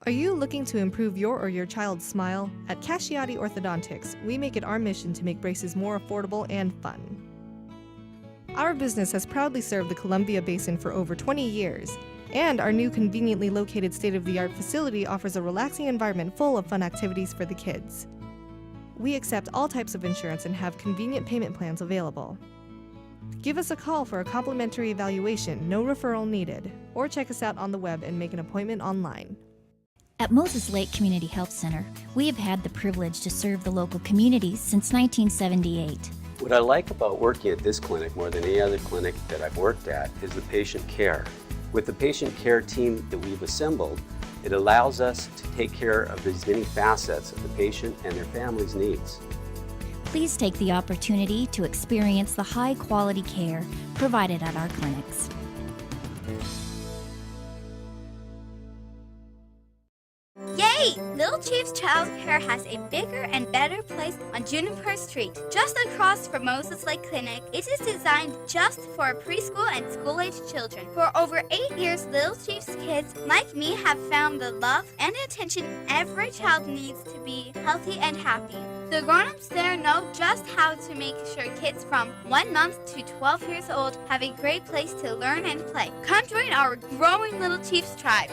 Are you looking to improve your or your child's smile? At Casciotti Orthodontics, we make it our mission to make braces more affordable and fun. Our business has proudly served the Columbia Basin for over 20 years, and our new conveniently located state-of-the-art facility offers a relaxing environment full of fun activities for the kids. We accept all types of insurance and have convenient payment plans available. Give us a call for a complimentary evaluation, no referral needed, or check us out on the web and make an appointment online. At Moses Lake Community Health Center, we have had the privilege to serve the local communities since 1978. What I like about working at this clinic more than any other clinic that I've worked at is the patient care. With the patient care team that we've assembled, it allows us to take care of as many facets of the patient and their family's needs. Please take the opportunity to experience the high-quality care provided at our clinics. Yay! Little Chief's Child Care has a bigger and better place on Juniper Street, just across from Moses Lake Clinic. It is designed just for preschool and school-aged children. For over 8 years, Little Chief's kids, like me, have found the love and attention every child needs to be healthy and happy. The grown-ups there know just how to make sure kids from 1 month to 12 years old have a great place to learn and play. Come join our growing Little Chiefs tribe.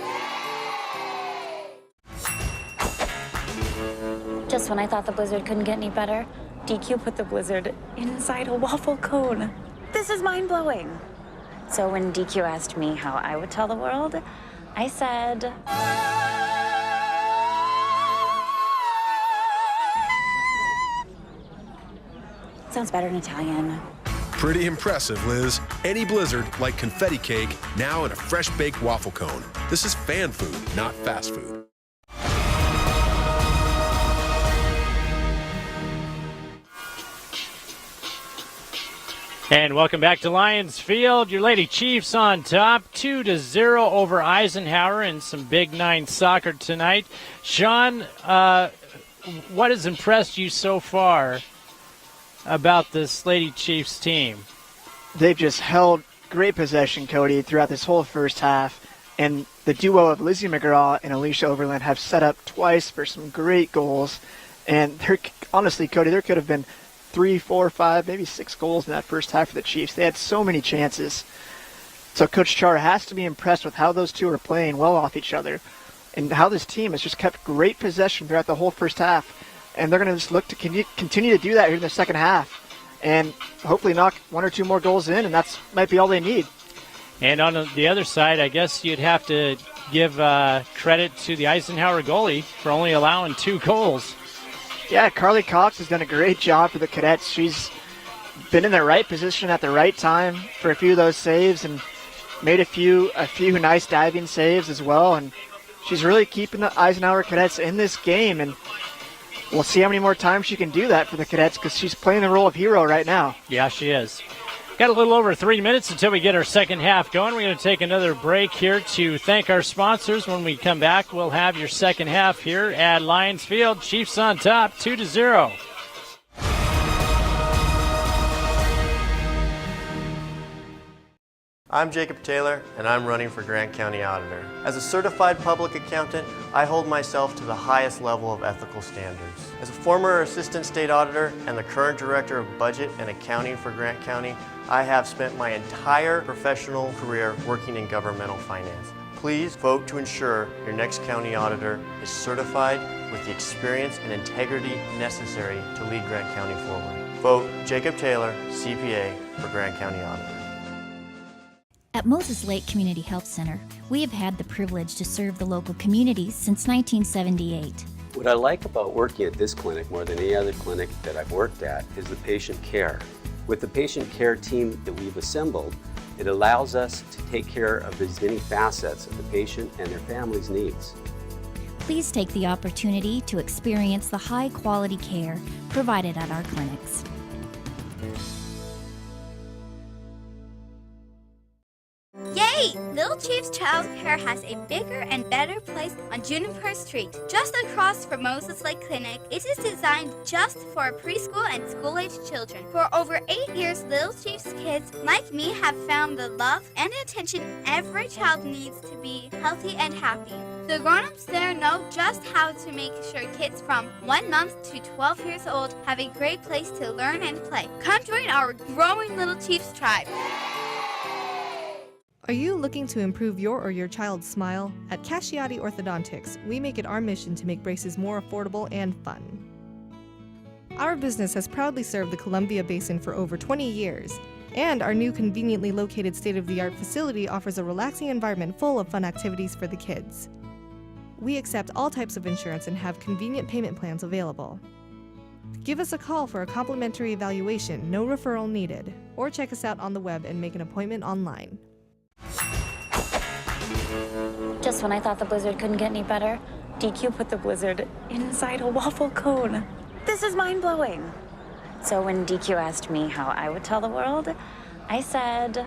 Just when I thought the blizzard couldn't get any better, DQ put the blizzard inside a waffle cone. This is mind-blowing. So when DQ asked me how I would tell the world, I said... Sounds better in Italian. Pretty impressive, Liz. Any blizzard, like confetti cake, now in a fresh-baked waffle cone. This is fan food, not fast food. And welcome back to Lions Field. Your Lady Chiefs on top, 2-0 over Eisenhower in some Big Nine soccer tonight. Sean, what has impressed you so far about this Lady Chiefs team? They've just held great possession, Cody, throughout this whole first half. And the duo of Lizzie McGraw and Alicia Overland have set up twice for some great goals. And honestly, Cody, there could have been 3, 4, 5, maybe 6 goals in that first half for the Chiefs. They had so many chances. So Coach Char has to be impressed with how those two are playing well off each other and how this team has just kept great possession throughout the whole first half. And they're going to just look to continue to do that here in the second half and hopefully knock 1 or 2 more goals in, and that's might be all they need. And on the other side, I guess you'd have to give credit to the Eisenhower goalie for only allowing 2 goals. Yeah, Carly Cox has done a great job for the Cadets. She's been in the right position at the right time for a few of those saves and made a few nice diving saves as well. And she's really keeping the Eisenhower Cadets in this game. And we'll see how many more times she can do that for the Cadets because she's playing the role of hero right now. Yeah, she is. Got a little over 3 minutes until we get our second half going. We're going to take another break here to thank our sponsors. When we come back, we'll have your second half here at Lions Field. Chiefs on top, 2-0. I'm Jacob Taylor, and I'm running for Grant County Auditor. As a certified public accountant, I hold myself to the highest level of ethical standards. As a former assistant state auditor and the current director of budget and accounting for Grant County, I have spent my entire professional career working in governmental finance. Please vote to ensure your next county auditor is certified with the experience and integrity necessary to lead Grant County forward. Vote Jacob Taylor, CPA, for Grant County Auditor. At Moses Lake Community Health Center, we have had the privilege to serve the local communities since 1978. What I like about working at this clinic more than any other clinic that I've worked at is the patient care. With the patient care team that we've assembled, it allows us to take care of as many facets of the patient and their family's needs. Please take the opportunity to experience the high-quality care provided at our clinics. Yay! Little Chief's Child Care has a bigger and better place on Juniper Street, just across from Moses Lake Clinic. It is designed just for preschool and school-aged children. For over 8 years, Little Chief's kids, like me, have found the love and attention every child needs to be healthy and happy. The grown-ups there know just how to make sure kids from 1 month to 12 years old have a great place to learn and play. Come join our growing Little Chiefs tribe. Are you looking to improve your or your child's smile? At Casciotti Orthodontics, we make it our mission to make braces more affordable and fun. Our business has proudly served the Columbia Basin for over 20 years, and our new conveniently located state-of-the-art facility offers a relaxing environment full of fun activities for the kids. We accept all types of insurance and have convenient payment plans available. Give us a call for a complimentary evaluation, no referral needed, or check us out on the web and make an appointment online. Just when I thought the blizzard couldn't get any better, DQ put the blizzard inside a waffle cone. This is mind-blowing. So when DQ asked me how I would tell the world, I said...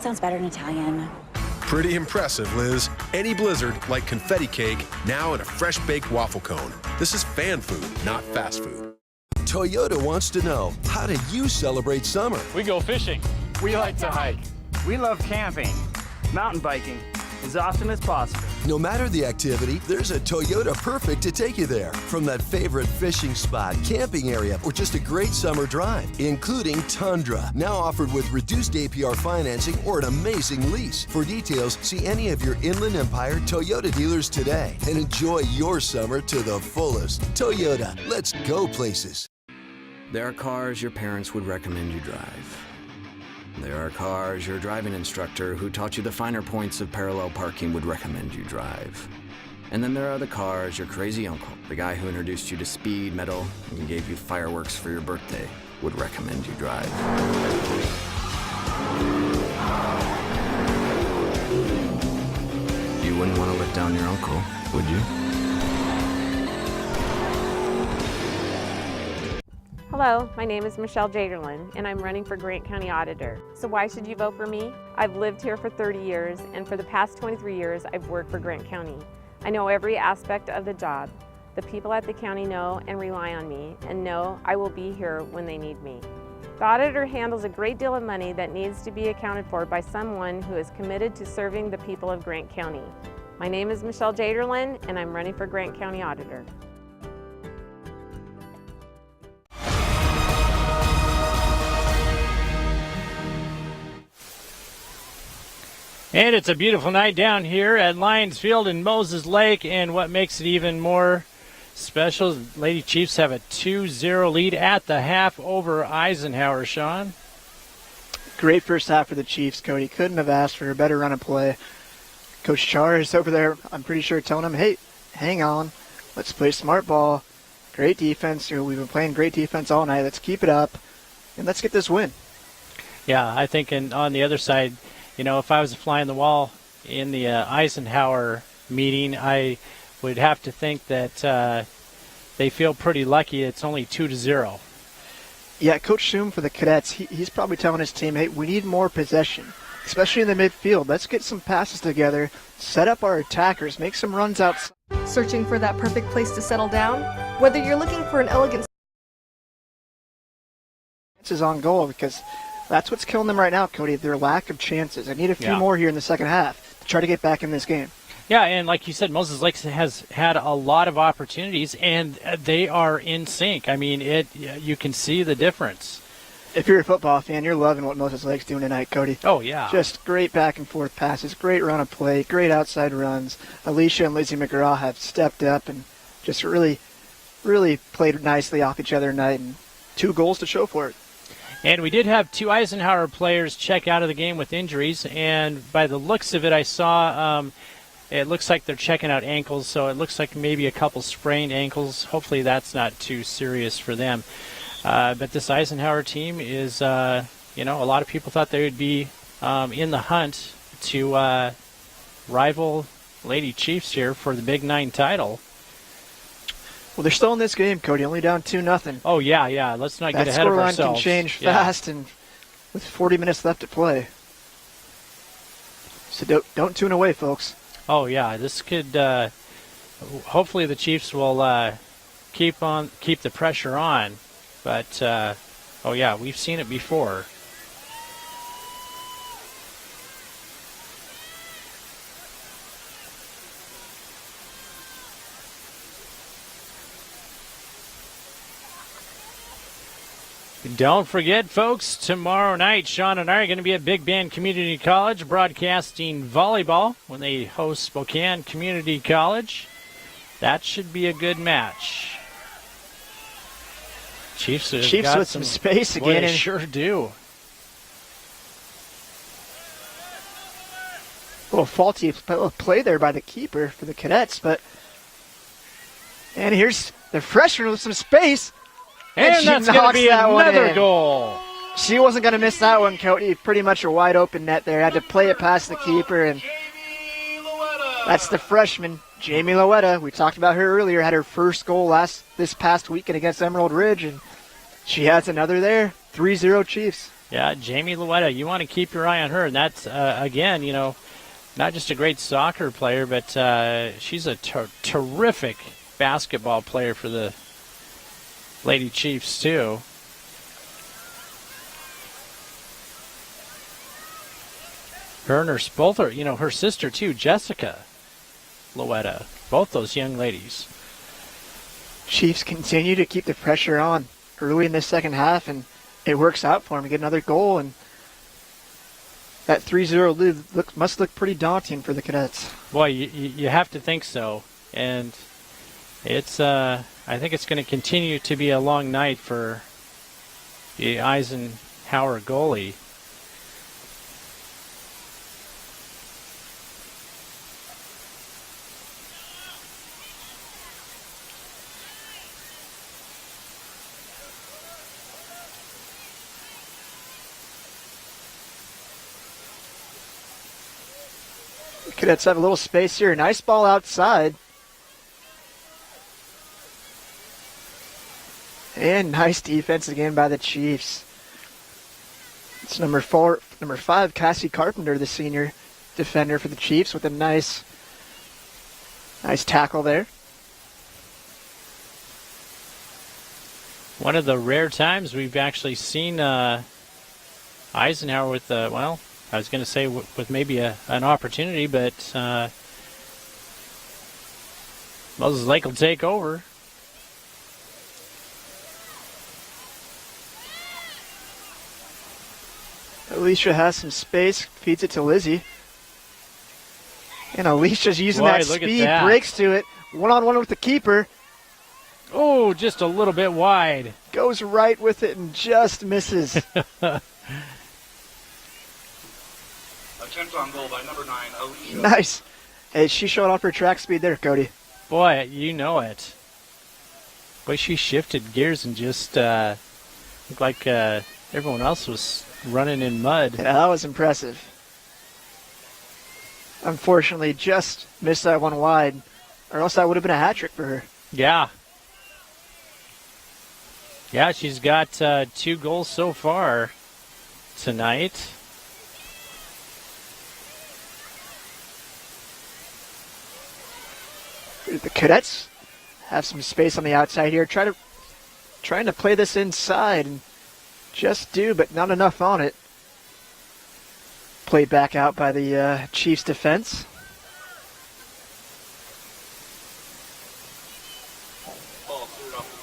Sounds better in Italian. Pretty impressive, Liz. Any blizzard, like confetti cake, now in a fresh-baked waffle cone. This is fan food, not fast food. Toyota wants to know, how do you celebrate summer? We go fishing. We like to hike. We love camping, mountain biking, as often as possible. No matter the activity, there's a Toyota perfect to take you there. From that favorite fishing spot, camping area, or just a great summer drive, including Tundra. Now offered with reduced APR financing or an amazing lease. For details, see any of your Inland Empire Toyota dealers today and enjoy your summer to the fullest. Toyota, let's go places. There are cars your parents would recommend you drive. There are cars your driving instructor who taught you the finer points of parallel parking would recommend you drive. And then there are the cars your crazy uncle, the guy who introduced you to speed, metal, and gave you fireworks for your birthday, would recommend you drive. You wouldn't want to let down your uncle, would you? Hello, my name is Michelle Jaderlin, and I'm running for Grant County Auditor. So why should you vote for me? I've lived here for 30 years, and for the past 23 years, I've worked for Grant County. I know every aspect of the job. The people at the county know and rely on me, and know I will be here when they need me. The auditor handles a great deal of money that needs to be accounted for by someone who is committed to serving the people of Grant County. My name is Michelle Jaderlin, and I'm running for Grant County Auditor. And it's a beautiful night down here at Lions Field in Moses Lake, and what makes it even more special, Lady Chiefs have a 2-0 lead at the half over Eisenhower, Sean. Great first half for the Chiefs, Cody. Couldn't have asked for a better run of play. Coach Char is over there, I'm pretty sure, telling them, hey, hang on, let's play smart ball. Great defense. We've been playing great defense all night. Let's keep it up, and let's get this win. Yeah, I think on the other side, you know, if I was a fly on the wall in the Eisenhower meeting, I would have to think that they feel pretty lucky it's only 2-0. Yeah, Coach Shum for the Cadets, he's probably telling his team, hey, we need more possession, especially in the midfield. Let's get some passes together, set up our attackers, make some runs out. Searching for that perfect place to settle down? Whether you're looking for an elegant chances on goal, because that's what's killing them right now, Cody, their lack of chances. I need a few more here in the second half to try to get back in this game. Yeah, and like you said, Moses Lake has had a lot of opportunities, and they are in sync. I mean, you can see the difference. If you're a football fan, you're loving what Moses Lake's doing tonight, Cody. Oh, yeah. Just great back and forth passes, great run of play, great outside runs. Alicia and Lizzie McGraw have stepped up and just really, really played nicely off each other tonight, and 2 goals to show for it. And we did have 2 Eisenhower players check out of the game with injuries, and by the looks of it, I saw it looks like they're checking out ankles, so it looks like maybe a couple sprained ankles. Hopefully that's not too serious for them. But this Eisenhower team is, a lot of people thought they would be in the hunt to rival Lady Chiefs here for the Big 9 title. Well, they're still in this game, Cody. Only down 2-0. Oh, yeah. Let's not get ahead of ourselves. That scoreline can change fast, and with 40 minutes left to play. So don't tune away, folks. Oh, yeah. This could hopefully the Chiefs will keep the pressure on. But, oh, yeah, we've seen it before. Don't forget, folks, tomorrow night, Sean and I are going to be at Big Bend Community College broadcasting volleyball when they host Spokane Community College. That should be a good match. Chiefs got with some space again. Boy, they sure do. A little faulty play there by the keeper for the Cadets, and here's the freshman with some space. And that's going to be another goal. She wasn't going to miss that one, Cody. Pretty much a wide open net there. Had to play it past the keeper, and that's the freshman, Jamie Loetta. We talked about her earlier. Had her first goal this past weekend against Emerald Ridge, and she has another there. 3-0 Chiefs. Yeah, Jamie Loetta. You want to keep your eye on her, and that's again, not just a great soccer player, but she's a terrific basketball player for the Lady Chiefs, too. Her and her sister, too, Jessica Loetta. Both those young ladies. Chiefs continue to keep the pressure on early in the second half, and it works out for them to get another goal. And that 3-0 lead must look pretty daunting for the Cadets. Boy, you have to think so. And it's I think it's going to continue to be a long night for the Eisenhower goalie. The Cadets have a little space here. Nice ball outside. And nice defense again by the Chiefs. It's number 5, Cassie Carpenter, the senior defender for the Chiefs, with a nice tackle there. One of the rare times we've actually seen Eisenhower with, I was going to say with maybe an opportunity, but Moses Lake will take over. Alicia has some space, feeds it to Lizzie. And Alicia's using that speed, breaks to it. One-on-one with the keeper. Oh, just a little bit wide. Goes right with it and just misses. Attempt on goal by number 9, Alicia. Nice. Hey, she showed off her track speed there, Cody. Boy, you know it. Boy, she shifted gears and just looked like everyone else was running in mud. Yeah, that was impressive. Unfortunately, just missed that one wide, or else that would have been a hat trick for her. Yeah. Yeah, she's got 2 goals so far tonight. The Cadets have some space on the outside here. Trying to play this inside and just do, but not enough on it. Played back out by the Chiefs defense.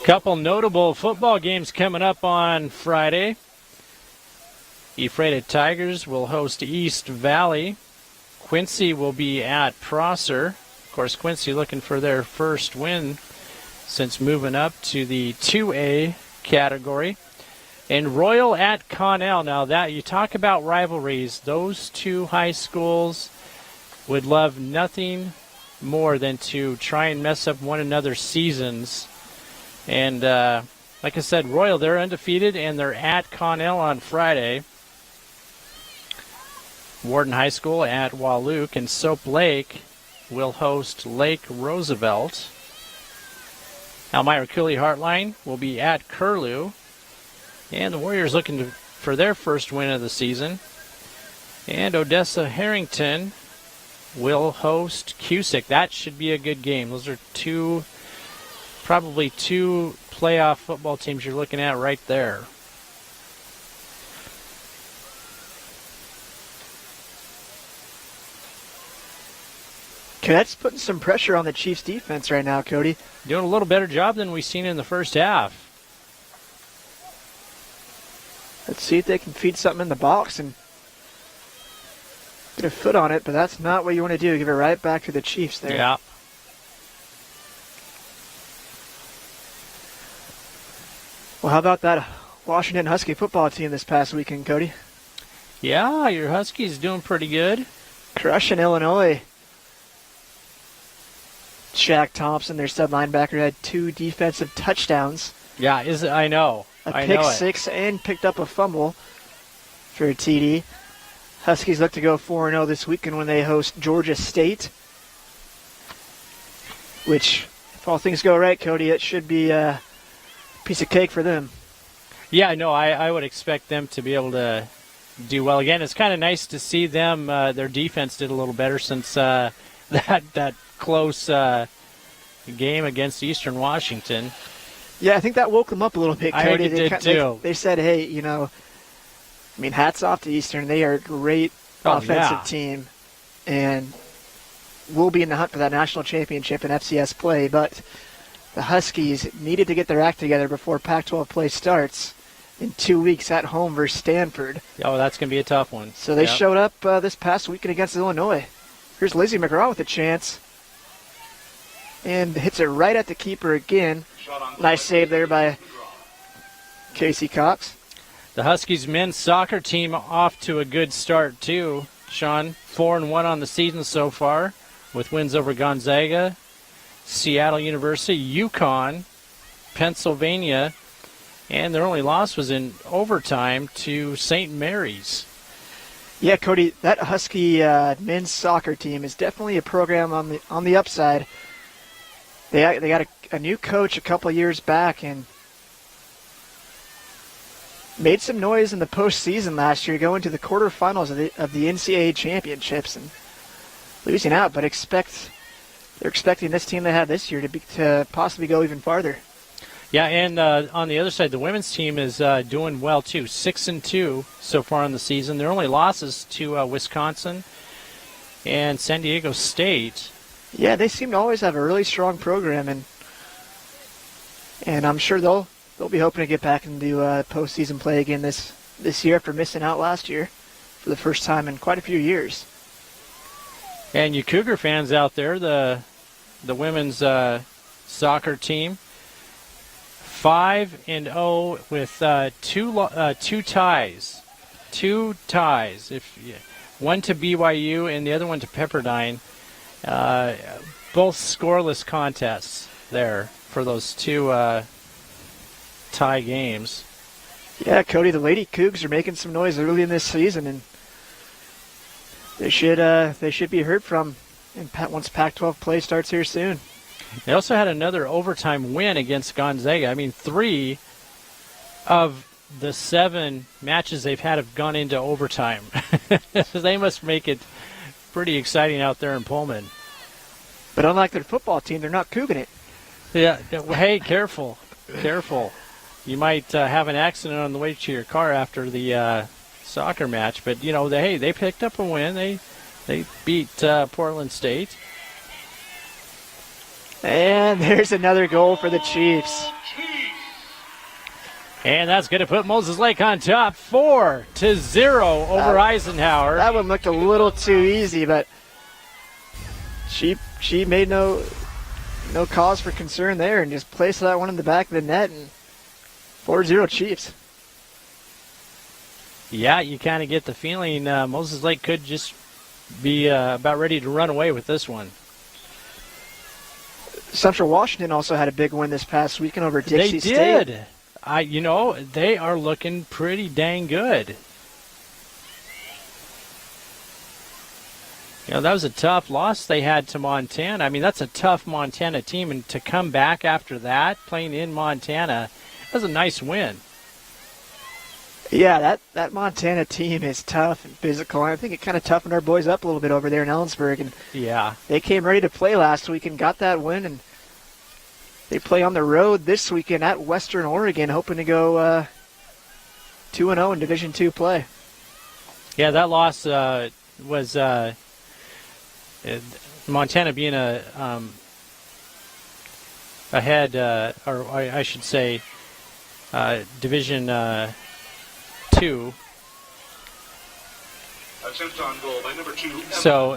Couple notable football games coming up on Friday. Ephrata Tigers will host East Valley. Quincy will be at Prosser. Of course, Quincy looking for their first win since moving up to the 2A category. And Royal at Connell. Now that you talk about rivalries, those two high schools would love nothing more than to try and mess up one another's seasons. And like I said, Royal, they're undefeated, and they're at Connell on Friday. Warden High School at Wahluke, and Soap Lake will host Lake Roosevelt. Elmira Cooley Heartline will be at Curlew. And the Warriors looking for their first win of the season. And Odessa Harrington will host Cusick. That should be a good game. Those are probably two playoff football teams you're looking at right there. Cadets putting some pressure on the Chiefs defense right now, Cody. Doing a little better job than we've seen in the first half. Let's see if they can feed something in the box and get a foot on it, but that's not what you want to do. Give it right back to the Chiefs there. Yeah. Well, how about that Washington Husky football team this past weekend, Cody? Yeah, your Huskies doing pretty good. Crushing Illinois. Shaq Thompson, their stud linebacker, had 2 defensive touchdowns. Yeah, I know. A pick six and picked up a fumble for a TD. Huskies look to go 4-0 this weekend when they host Georgia State, which, if all things go right, Cody, it should be a piece of cake for them. Yeah, no, I would expect them to be able to do well again. It's kind of nice to see them. Their defense did a little better since that close game against Eastern Washington. Yeah, I think that woke them up a little bit, Cody. I think it did too. They said, hey, hats off to Eastern. They are a great offensive team, and we'll be in the hunt for that national championship in FCS play, but the Huskies needed to get their act together before Pac-12 play starts in 2 weeks at home versus Stanford. Oh, that's going to be a tough one. So they showed up this past weekend against Illinois. Here's Lizzie McGraw with a chance. And hits it right at the keeper again. Nice save there by Casey Cox. The Huskies men's soccer team off to a good start too, Sean. 4-1 on the season so far with wins over Gonzaga, Seattle University, UConn, Pennsylvania, and their only loss was in overtime to St. Mary's. Yeah, Cody, that Husky men's soccer team is definitely a program on the upside. They got a new coach a couple of years back and made some noise in the postseason last year, going to the quarterfinals of the NCAA championships and losing out. But they're expecting this team they had this year to possibly go even farther. Yeah, and on the other side, the women's team is doing well too. 6-2 so far in the season. Their only losses to Wisconsin and San Diego State. Yeah, they seem to always have a really strong program, and I'm sure they'll be hoping to get back into postseason play again this year after missing out last year for the first time in quite a few years. And you Cougar fans out there, the women's soccer team, 5-0 with two ties. 2 ties. One to BYU and the other one to Pepperdine. Both scoreless contests there for those 2 tie games. Yeah, Cody, the Lady Cougs are making some noise early in this season, and they should be heard from once Pac-12 play starts here soon. They also had another overtime win against Gonzaga. I mean, 3 of the 7 matches they've had have gone into overtime. They must make it pretty exciting out there in Pullman. But unlike their football team, they're not couging it. Yeah. Hey, careful. Careful. You might have an accident on the way to your car after the soccer match. But, they picked up a win. They beat Portland State. And there's another goal for the Chiefs. And that's going to put Moses Lake on top 4-0 over Eisenhower. That one looked a little too easy, but she made no cause for concern there and just placed that one in the back of the net, and 4-0 Chiefs. Yeah, you kind of get the feeling Moses Lake could just be about ready to run away with this one. Central Washington also had a big win this past weekend over Dixie State. They did. They are looking pretty dang good. That was a tough loss they had to Montana. I mean, that's a tough Montana team, and to come back after that, playing in Montana, that was a nice win. Yeah, that Montana team is tough and physical. I think it kind of toughened our boys up a little bit over there in Ellensburg. And yeah, they came ready to play last week and got that win. And they play on the road this weekend at Western Oregon, hoping to go 2-0 in Division II play. Yeah, that loss was Montana being ahead, or I should say, Division II. Attempt on goal by number 2. So,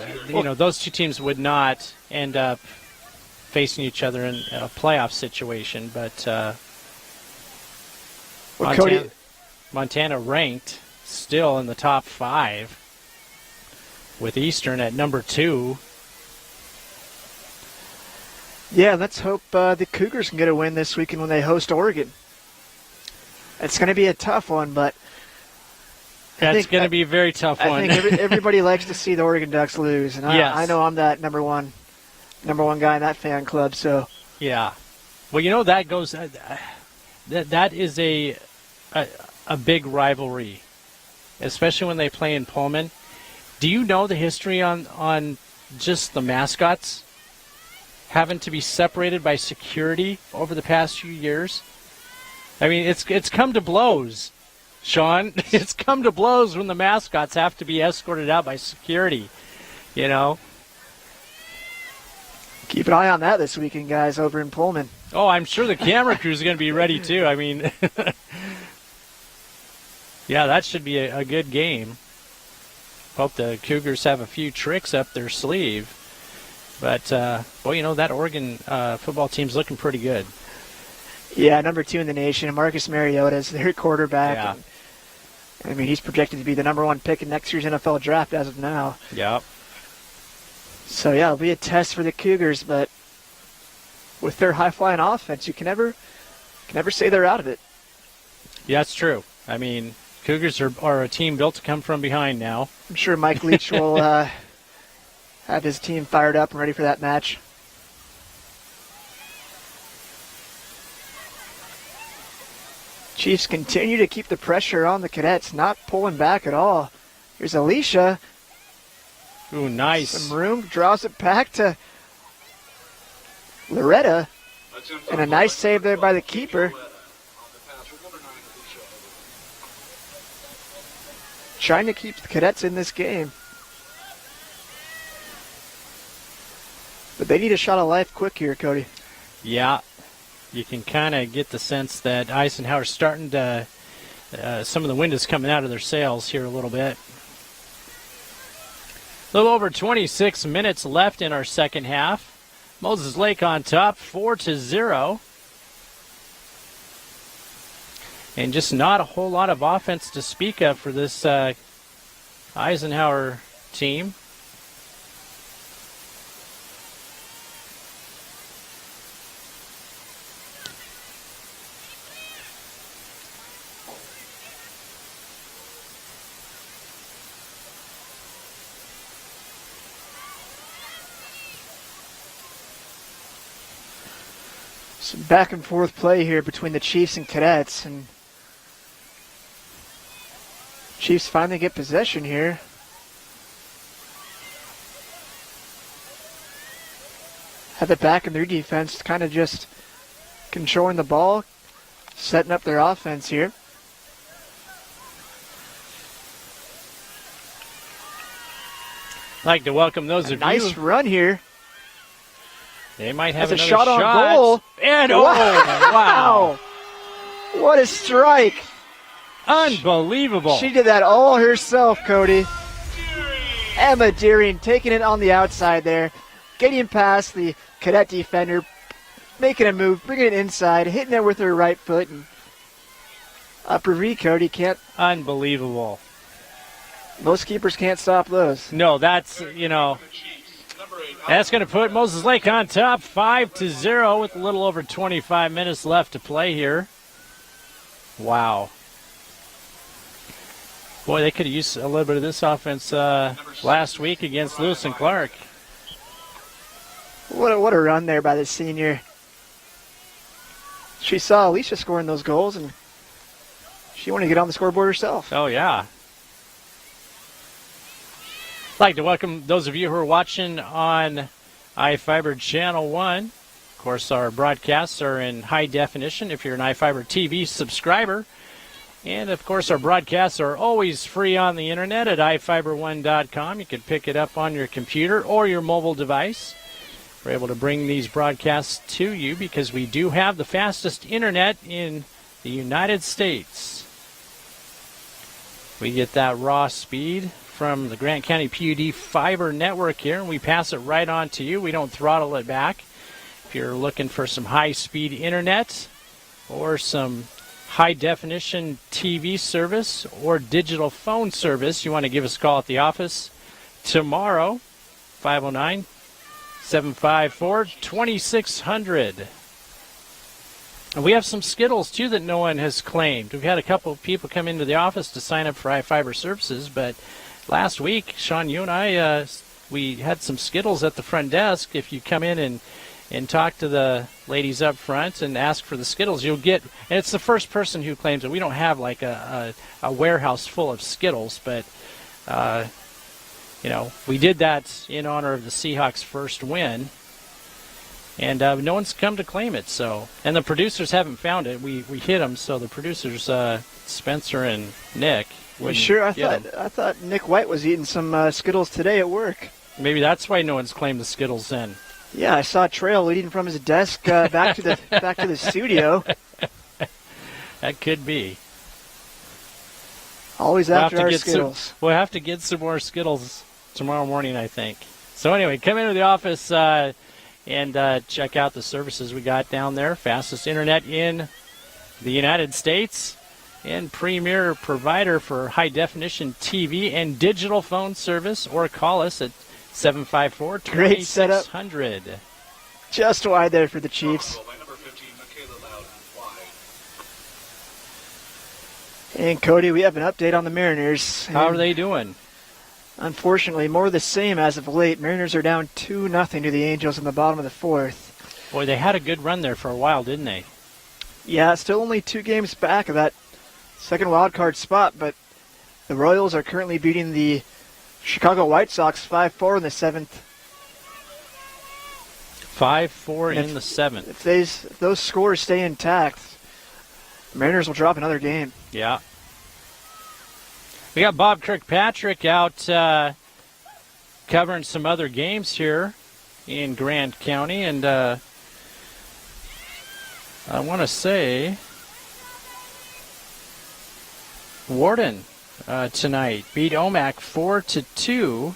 those two teams would not end up facing each other in a playoff situation, but Montana ranked still in the top 5 with Eastern at number 2. Yeah, let's hope the Cougars can get a win this weekend when they host Oregon. It's going to be a tough one, but that's going to be a very tough one. I think everybody likes to see the Oregon Ducks lose, and yes. I know I'm that number one guy in that fan club. So yeah, well, that goes. That is a big rivalry, especially when they play in Pullman. Do you know the history on just the mascots having to be separated by security over the past few years? I mean, it's come to blows, Sean. It's come to blows when the mascots have to be escorted out by security, Keep an eye on that this weekend, guys, over in Pullman. Oh, I'm sure the camera crew is going to be ready, too. I mean, yeah, that should be a good game. Hope the Cougars have a few tricks up their sleeve. But, that Oregon football team's looking pretty good. Yeah, number 2 in the nation. Marcus Mariota is their quarterback. Yeah. And, he's projected to be the number 1 pick in next year's NFL draft as of now. Yep. So, yeah, it'll be a test for the Cougars, but with their high-flying offense, you can never say they're out of it. Yeah, that's true. I mean, Cougars are a team built to come from behind now. I'm sure Mike Leach will have his team fired up and ready for that match. Chiefs continue to keep the pressure on the Cadets, not pulling back at all. Here's Alicia. Ooh, nice. Some room, draws it back to Loretta. And a nice save there by the keeper. Trying to keep the Cadets in this game. But they need a shot of life quick here, Cody. Yeah. You can kind of get the sense that Eisenhower's starting to, some of the wind is coming out of their sails here a little bit. A little over 26 minutes left in our second half. Moses Lake on top, 4-0. And just not a whole lot of offense to speak of for this Eisenhower team. Some back and forth play here between the Chiefs and Cadets, and Chiefs finally get possession here. Have it back in their defense, kind of just controlling the ball, setting up their offense here. I'd like to welcome those of you. Nice run here. They might have That's another a shot on goal. And wow. What a strike. Unbelievable. She did that all herself, Cody. Emma Deering taking it on the outside there, getting past the Cadet defender, making a move, bringing it inside, hitting it with her right foot. And upper V, Cody can't. Unbelievable. Most keepers can't stop those. No, that's, that's going to put Moses Lake on top, 5-0 with a little over 25 minutes left to play here. Wow. Boy, they could have used a little bit of this offense last week against Lewis and Clark. What a run there by the senior. She saw Alicia scoring those goals, and she wanted to get on the scoreboard herself. Oh, yeah. I'd like to welcome those of you who are watching on iFIBER Channel 1. Of course, our broadcasts are in high definition if you're an iFIBER TV subscriber. And, of course, our broadcasts are always free on the internet at iFiber1.com. You can pick it up on your computer or your mobile device. We're able to bring these broadcasts to you because we do have the fastest internet in the United States. We get that raw speed from the Grant County PUD fiber network here, and we pass it right on to you. We don't throttle it back. If you're looking for some high-speed internet or some high-definition TV service or digital phone service, you want to give us a call at the office tomorrow, 509-754-2600. And we have some Skittles, too, that no one has claimed. We've had a couple of people come into the office to sign up for iFIBER services, but last week, Sean, you and I, we had some Skittles at the front desk. If you come in and talk to the ladies up front and ask for the Skittles, you'll get, and it's the first person who claims it. We don't have like a warehouse full of Skittles, but, we did that in honor of the Seahawks' first win, and no one's come to claim it. So, and the producers haven't found it. We hit them, so the producers, Spencer and Nick. Sure, I thought Nick White was eating some Skittles today at work. Maybe that's why no one's claimed the Skittles then. Yeah, I saw a trail leading from his desk back to the studio. That could be. Always after our Skittles. We'll have to get some more Skittles tomorrow morning, I think. So anyway, come into the office and check out the services we got down there. Fastest internet in the United States and premier provider for high-definition TV and digital phone service, or call us at 754-2600. Great setup. Just wide there for the Chiefs. And Cody, we have an update on the Mariners. How are they doing? Unfortunately, more of the same as of late. Mariners are down 2-0 to the Angels in the bottom of the fourth. Boy, they had a good run there for a while, didn't they? Yeah, still only 2 games back of that second wild card spot, but the Royals are currently beating the Chicago White Sox 5-4 in the 7th. 5-4 in the 7th. If those scores stay intact, Mariners will drop another game. Yeah. We got Bob Kirkpatrick out covering some other games here in Grant County, and I want to say Warden tonight beat Omak 4-2.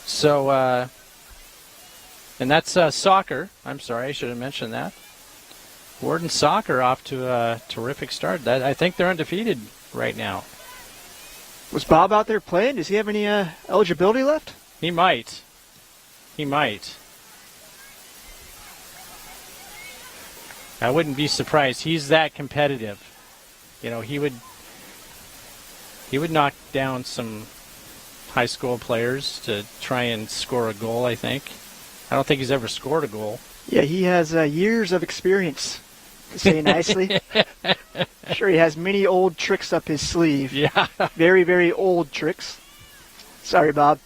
So, and that's soccer. I'm sorry, I should have mentioned that. Warden soccer off to a terrific start. I think they're undefeated right now. Was Bob out there playing? Does he have any eligibility left? He might. He might. I wouldn't be surprised. He's that competitive. You know, he would knock down some high school players to try and score a goal, I think. I don't think he's ever scored a goal. Yeah, he has years of experience, to say nicely. I'm sure he has many old tricks up his sleeve. Yeah. Very, very old tricks. Sorry, Bob.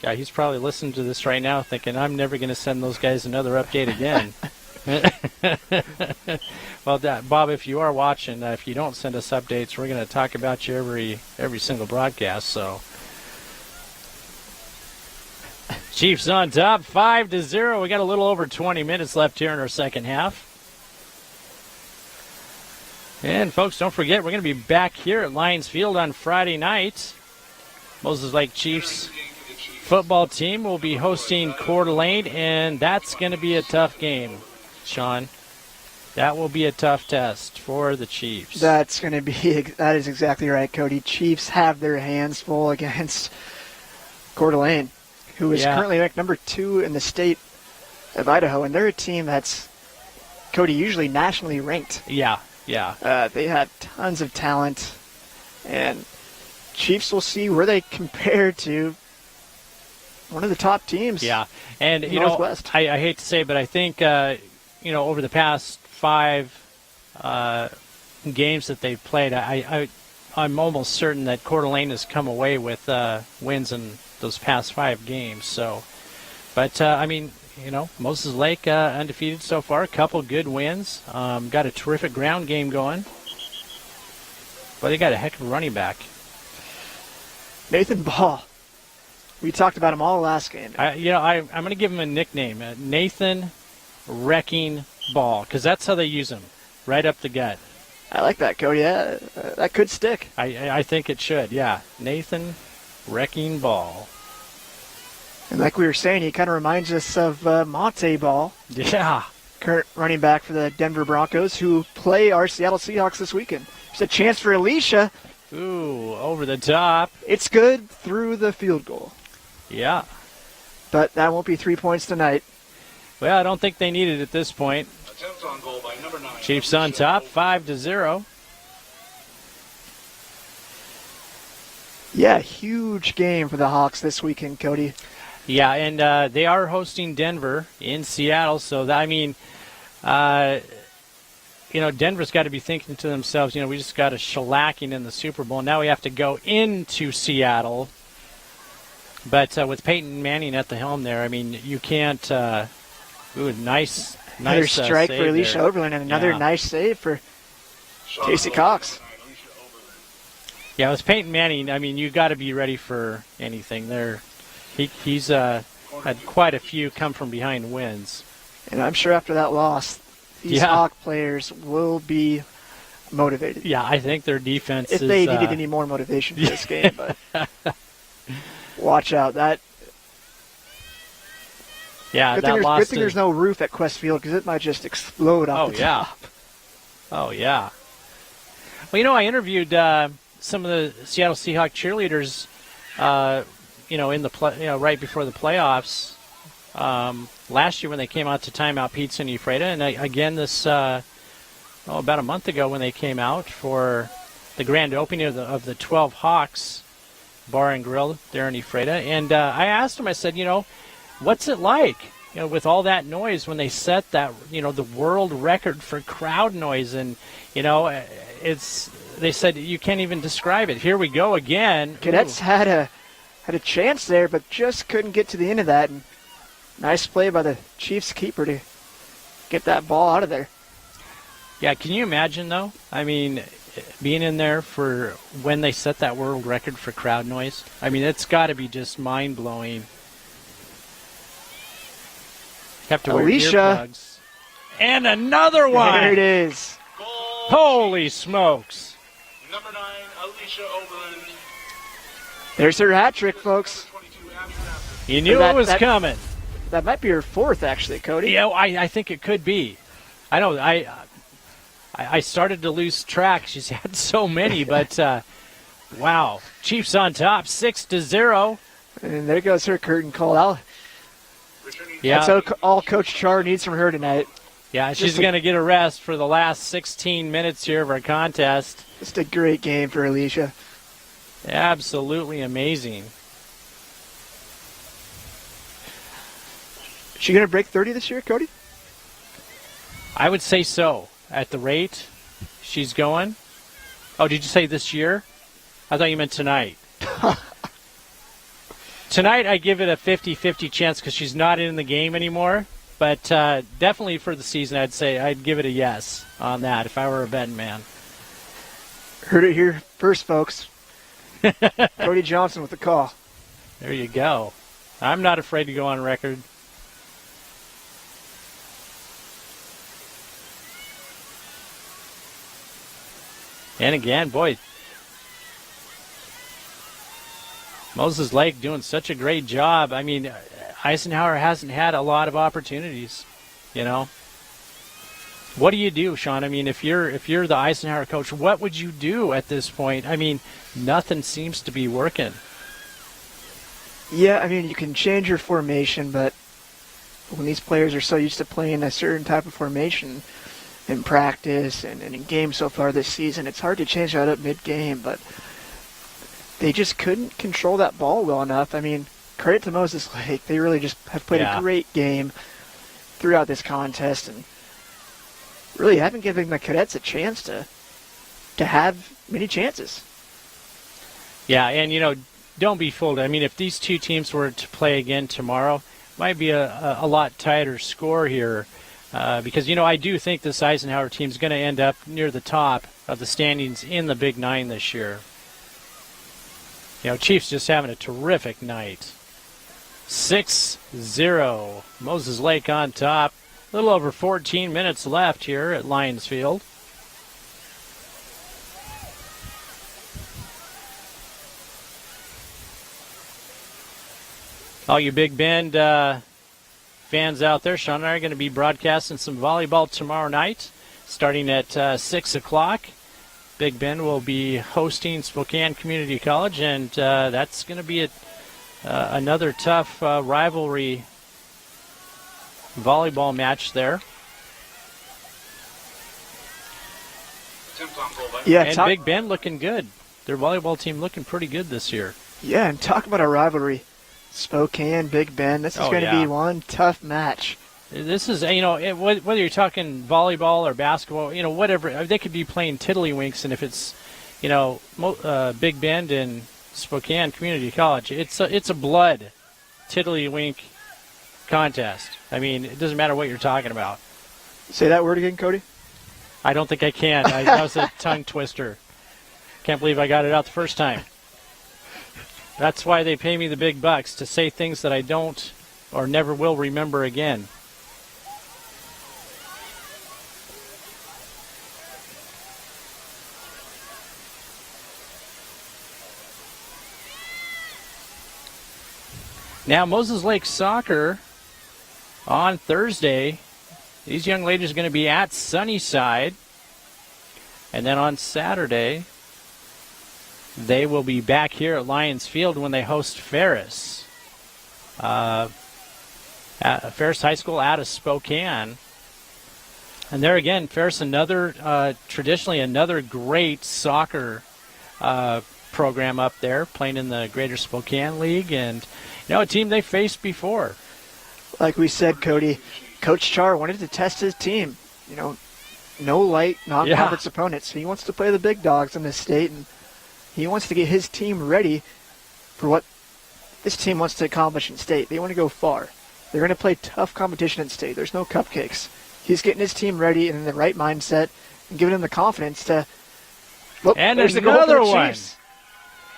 Yeah, he's probably listening to this right now thinking, I'm never going to send those guys another update again. Well, Bob, if you are watching, if you don't send us updates, we're going to talk about you every single broadcast. So, Chiefs on top, 5-0. We got a little over 20 minutes left here in our second half. And folks, don't forget, we're going to be back here at Lions Field on Friday night. Moses Lake Chiefs football team will be hosting Coeur d'Alene, and that's going to be a tough game, Sean. That will be a tough test for the Chiefs. That is exactly right, Cody. Chiefs have their hands full against Coeur d'Alene, who is currently ranked number 2 in the state of Idaho, and they're a team that's Cody, usually nationally ranked. Yeah. They had tons of talent, and Chiefs will see where they compare to one of the top teams. Yeah, and you Northwest. know, I hate to say, but I think over the past 5 games that they've played, I'm almost certain that Coeur d'Alene has come away with wins in those past 5 games. So, but I mean, Moses Lake undefeated so far, a couple good wins, got a terrific ground game going. But they got a heck of a running back. Nathan Ball. We talked about him all last game. I'm going to give him a nickname, Nathan Wrecking Ball, because that's how they use him, right up the gut. I like that, Cody. Yeah, that could stick. I think it should, yeah. Nathan Wrecking Ball. And like we were saying, he kind of reminds us of Monte Ball. Yeah. Current running back for the Denver Broncos, who play our Seattle Seahawks this weekend. There's a chance for Alicia. Ooh, over the top. It's good through the field goal. Yeah. But that won't be 3 points tonight. Well, I don't think they need it at this point. Attempt on goal by number 9. Chiefs on top, 5-0. Yeah, huge game for the Hawks this weekend, Cody. Yeah, and they are hosting Denver in Seattle. So, Denver's got to be thinking to themselves, we just got a shellacking in the Super Bowl. Now we have to go into Seattle. But with Peyton Manning at the helm there, I mean, you can't. Nice Another strike save for Alicia there. Oberlin, and another nice save for Casey Cox. Yeah, with Peyton Manning, I mean, you got to be ready for anything there. He's had quite a few come from behind wins. And I'm sure after that loss, these Hawk players will be motivated. Yeah, I think their defense if they needed any more motivation for this game, but watch out. Yeah, good thing there's no roof at Quest Field, because it might just explode off the top. Oh, yeah. Well, I interviewed some of the Seattle Seahawks cheerleaders, in the right before the playoffs last year when they came out to Timeout Pizza in Ephrata, and again this about a month ago when they came out for the grand opening of the 12 Hawks Bar and Grill there in Ephrata, and I asked them, I said, what's it like, with all that noise when they set that, the world record for crowd noise, and they said you can't even describe it. Here we go again. Cadets had a chance there, but just couldn't get to the end of that. And nice play by the Chiefs keeper to get that ball out of there. Yeah, can you imagine though? I mean, being in there for when they set that world record for crowd noise. I mean, it's got to be just mind blowing. Have to wear earplugs. And another one. There it is. Holy smokes. Number 9, Alicia Oberlin. There's her hat trick, folks. You knew it was coming. That might be her 4th, actually, Cody. Yeah, I think it could be. I know. I started to lose track. She's had so many, but wow. Chiefs on top, 6-0. And there goes her curtain call out. Yeah. That's all Coach Char needs from her tonight. Yeah, she's going to get a rest for the last 16 minutes here of our contest. Just a great game for Alicia. Absolutely amazing. Is she going to break 30 this year, Cody? I would say so. At the rate she's going. Oh, did you say this year? I thought you meant tonight. Tonight, I give it a 50-50 chance because she's not in the game anymore. But definitely for the season, I'd give it a yes on that if I were a betting man. Heard it here first, folks. Cody Johnson with the call. There you go. I'm not afraid to go on record. And again, boy, Moses Lake doing such a great job. I mean, Eisenhower hasn't had a lot of opportunities, What do you do, Sean? I mean, if you're the Eisenhower coach, what would you do at this point? I mean, nothing seems to be working. Yeah, I mean, you can change your formation, but when these players are so used to playing a certain type of formation in practice and in games so far this season, it's hard to change that up mid-game, but they just couldn't control that ball well enough. I mean, credit to Moses Lake. They really just have played a great game throughout this contest and really haven't given the Cadets a chance to have many chances. Yeah, and, don't be fooled. I mean, if these two teams were to play again tomorrow, might be a lot tighter score here because, I do think this Eisenhower team is going to end up near the top of the standings in the Big Nine this year. Chiefs just having a terrific night. 6-0. Moses Lake on top. A little over 14 minutes left here at Lions Field. All you Big Bend fans out there, Sean and I are going to be broadcasting some volleyball tomorrow night, starting at 6 o'clock. Big Bend will be hosting Spokane Community College, and that's going to be another tough rivalry volleyball match there. Yeah, and Big Bend looking good. Their volleyball team looking pretty good this year. Yeah, and talk about a rivalry. Spokane, Big Bend, this is going to be one tough match. This is, whether you're talking volleyball or basketball, whatever, they could be playing tiddlywinks, and if it's, Big Bend and Spokane Community College, it's a blood tiddlywink contest. I mean, it doesn't matter what you're talking about. Say that word again, Cody. I don't think I can. That was a tongue twister. Can't believe I got it out the first time. That's why they pay me the big bucks, to say things that I don't or never will remember again. Now, Moses Lake Soccer on Thursday. These young ladies are going to be at Sunnyside. And then on Saturday, they will be back here at Lions Field when they host Ferris. Ferris High School out of Spokane. And there again, Ferris, traditionally another great soccer program up there, playing in the Greater Spokane League. And, a team they faced before. Like we said, Cody, Coach Char wanted to test his team. No light non-conference opponents. He wants to play the big dogs in this state, and he wants to get his team ready for what this team wants to accomplish in state. They want to go far. They're going to play tough competition in state. There's no cupcakes. He's getting his team ready and in the right mindset and giving them the confidence to... And there's another one.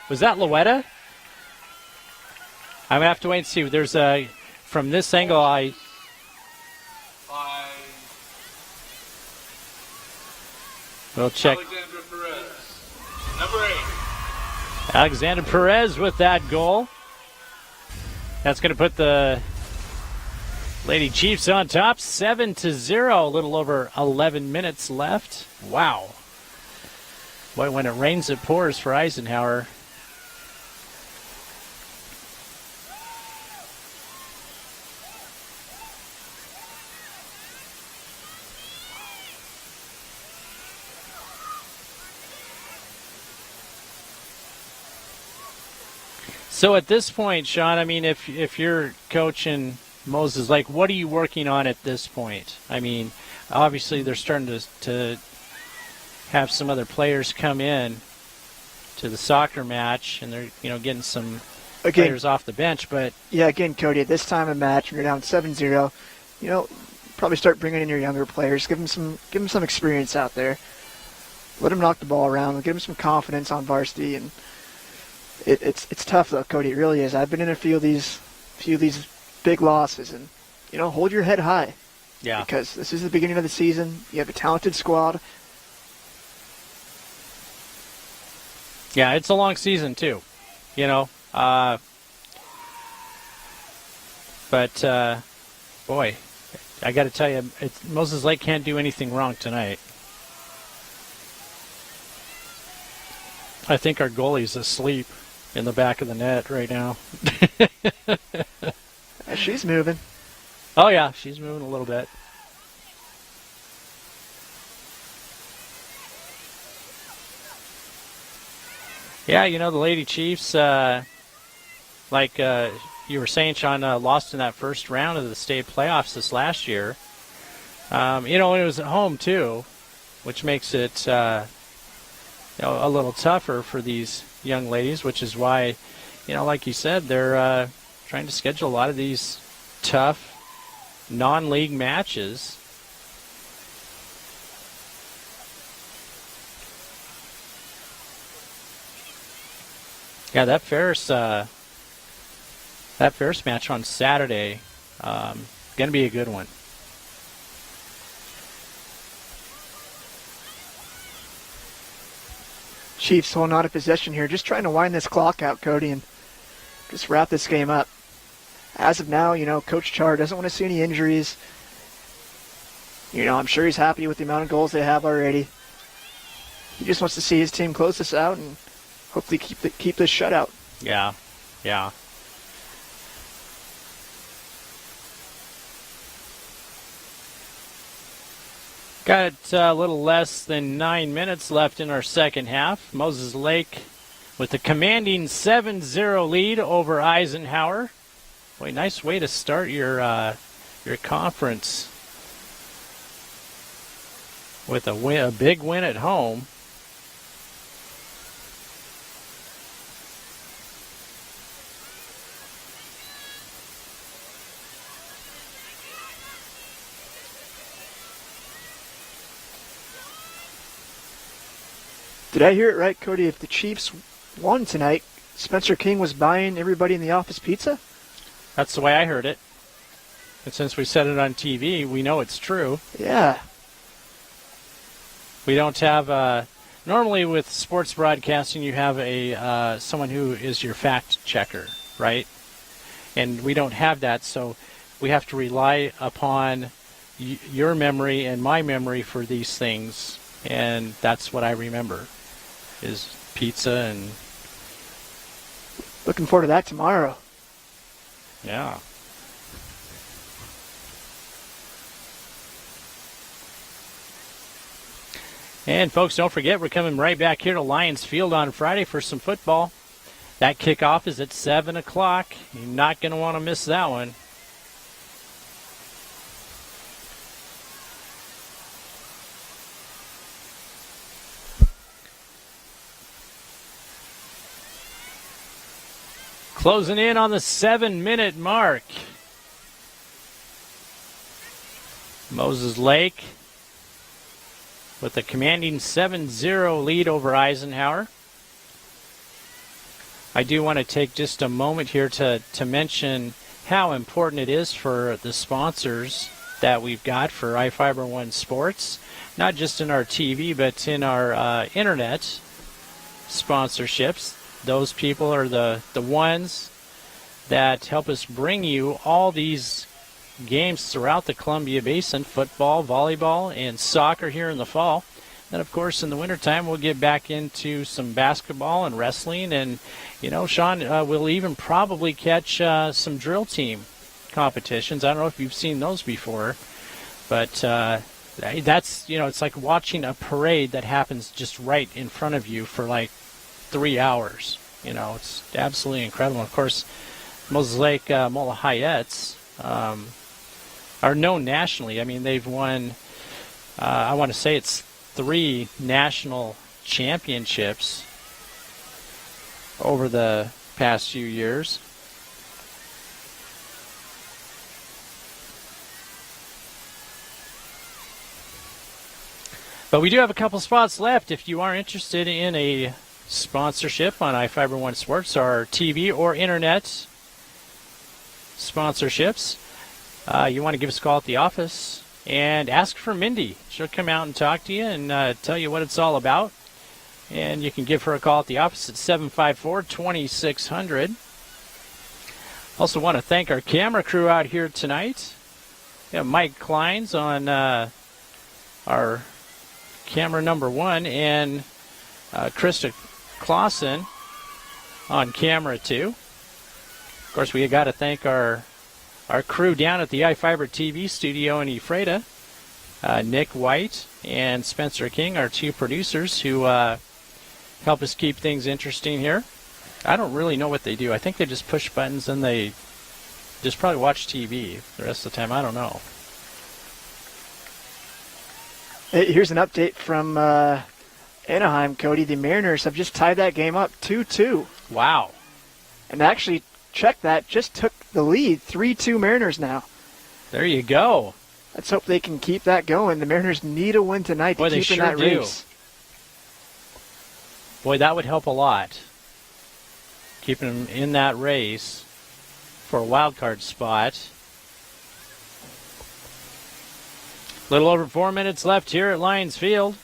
Was that Louetta? I'm going to have to wait and see. There's from this angle, we'll check. Alexander Perez, number 8. Alexander Perez with that goal. That's going to put the Lady Chiefs on top, 7-0. A little over 11 minutes left. Wow. Boy, when it rains, it pours for Eisenhower. So at this point, Sean, I mean, if you're coaching Moses Lake, what are you working on at this point? I mean, obviously they're starting to have some other players come in to the soccer match, and they're getting some players off the bench. But yeah, again, Cody, at this time of the match, when you're down 7-0, probably start bringing in your younger players, give them some experience out there, let them knock the ball around, give them some confidence on varsity, and. It's tough though, Cody. It really is. I've been in a few of these big losses, and hold your head high. Yeah. Because this is the beginning of the season. You have a talented squad. Yeah, it's a long season too. But boy, I got to tell you, Moses Lake can't do anything wrong tonight. I think our goalie's asleep in the back of the net right now. She's moving. Oh, yeah, she's moving a little bit. Yeah, you know, the Lady Chiefs, like you were saying, Sean, lost in that first round of the state playoffs this last year. You know, it was at home, too, which makes it you know, a little tougher for these young ladies, which is why, you know, like you said, they're trying to schedule a lot of these tough non-league matches. Yeah, that Ferris match on Saturday, gonna be a good one. Chiefs holding on to possession here, just trying to wind this clock out, Cody, and just wrap this game up. As of now, you know, Coach Char doesn't want to see any injuries. You know, I'm sure he's happy with the amount of goals they have already. He just wants to see his team close this out and hopefully keep this shutout. Yeah, yeah. Got a little less than 9 minutes left in our second half. Moses Lake with a commanding 7-0 lead over Eisenhower. Boy, nice way to start your conference with a big win at home. Did I hear it right, Cody? If the Chiefs won tonight, Spencer King was buying everybody in the office pizza? That's the way I heard it. And since we said it on TV, we know it's true. Yeah. We don't have normally with sports broadcasting, you have a someone who is your fact checker, right? And we don't have that, so we have to rely upon your memory and my memory for these things, and that's what I remember is pizza. And looking forward to that tomorrow. Yeah. And folks, don't forget, we're coming right back here to Lions Field on Friday for some football. That kickoff is at 7 o'clock. You're not going to want to miss that one. Closing in on the 7-minute mark. Moses Lake with a commanding 7-0 lead over Eisenhower. I do want to take just a moment here to mention how important it is for the sponsors that we've got for iFIBER One Sports, not just in our TV, but in our internet sponsorships. Those people are the ones that help us bring you all these games throughout the Columbia Basin, football, volleyball, and soccer here in the fall. Then, of course, in the wintertime, we'll get back into some basketball and wrestling. And, you know, Sean, we'll even probably catch some drill team competitions. I don't know if you've seen those before, but that's, you know, it's like watching a parade that happens just right in front of you for like 3 hours. You know, it's absolutely incredible. Of course, Moses Lake Mola Hyattes are known nationally. I mean, they've won, I want to say it's 3 national championships over the past few years. But we do have a couple spots left. If you are interested in a sponsorship on iFIBER One Sports, our TV or internet sponsorships, you want to give us a call at the office and ask for Mindy. She'll come out and talk to you and tell you what it's all about. And you can give her a call at the office at 754-2600. Also want to thank our camera crew out here tonight. We have Mike Kleins on our camera number 1 and Krista Clausen on camera 2. Of course, we got to thank our our crew down at the iFIBER TV studio in Ephrata, Nick White and Spencer King, our two producers who help us keep things interesting here. I don't really know what they do. I think they just push buttons and they just probably watch TV the rest of the time. I don't know. Hey, here's an update from Anaheim, Cody. The Mariners have just tied that game up 2-2. Wow. And actually, check that, just took the lead. 3-2 Mariners now. There you go. Let's hope they can keep that going. The Mariners need a win tonight to keep in that race. Boy, that would help a lot. Keeping them in that race for a wild card spot. Little over 4 minutes left here at Lions Field.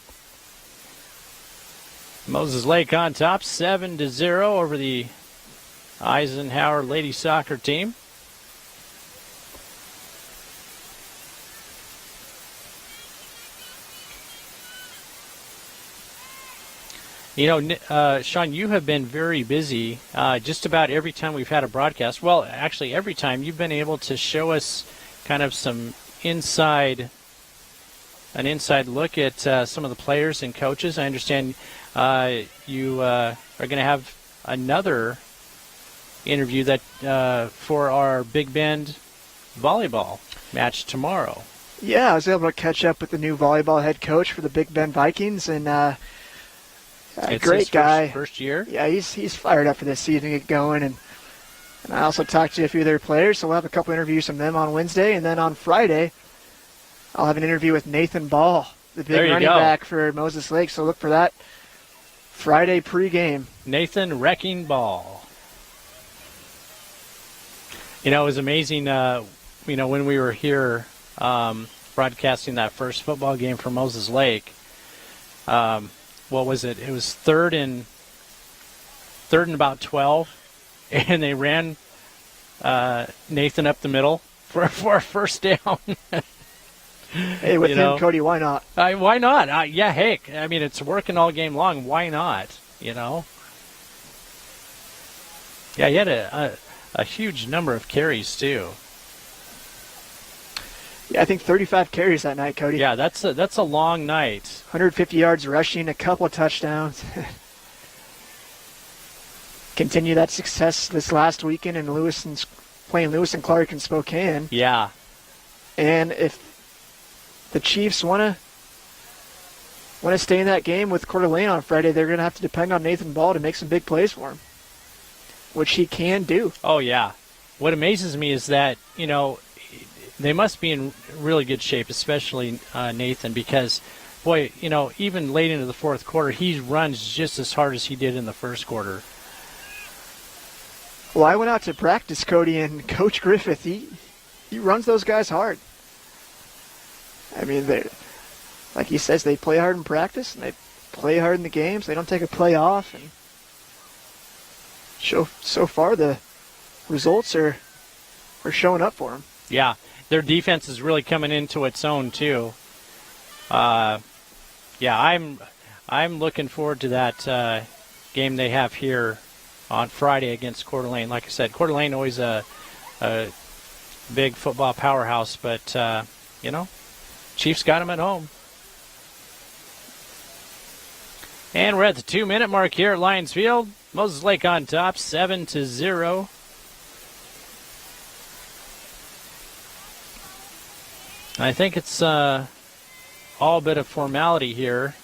Moses Lake on top, 7-0 over the Eisenhower ladies soccer team. You know, Sean, you have been very busy just about every time we've had a broadcast. Well, actually, every time you've been able to show us kind of some an inside look at some of the players and coaches. I understand you are going to have another interview that for our Big Bend volleyball match tomorrow. Yeah, I was able to catch up with the new volleyball head coach for the Big Bend Vikings, and it's great his guy. First year. Yeah, he's fired up for this season to get going, and I also talked to a few of their players, so we'll have a couple interviews from them on Wednesday, and then on Friday, I'll have an interview with Nathan Ball, the big running back for Moses Lake. So look for that Friday pregame. Nathan Wrecking Ball. You know, it was amazing. When we were here broadcasting that first football game for Moses Lake. What was it? It was third and about 12, and they ran Nathan up the middle for a first down. Hey, with him, Cody, why not? Why not? Yeah, heck. I mean, it's working all game long. Why not? You know? Yeah, he had a huge number of carries, too. Yeah, I think 35 carries that night, Cody. Yeah, that's a long night. 150 yards rushing, a couple of touchdowns. Continue that success this last weekend in playing Lewis and Clark in Spokane. Yeah. And if the Chiefs want to stay in that game with Coeur d'Alene on Friday, they're going to have to depend on Nathan Ball to make some big plays for him, which he can do. Oh, yeah. What amazes me is that, you know, they must be in really good shape, especially Nathan, because, boy, you know, even late into the fourth quarter, he runs just as hard as he did in the first quarter. Well, I went out to practice, Cody, and Coach Griffith, he runs those guys hard. I mean, like he says, they play hard in practice, and they play hard in the games. They don't take a play off. And so far, the results are showing up for them. Yeah, their defense is really coming into its own, too. Yeah, I'm looking forward to that game they have here on Friday against Coeur d'Alene. Like I said, Coeur d'Alene always a big football powerhouse, but, you know, Chiefs got them at home. And we're at the 2-minute mark here at Lions Field. Moses Lake on top, 7-0. I think it's all a bit of formality here.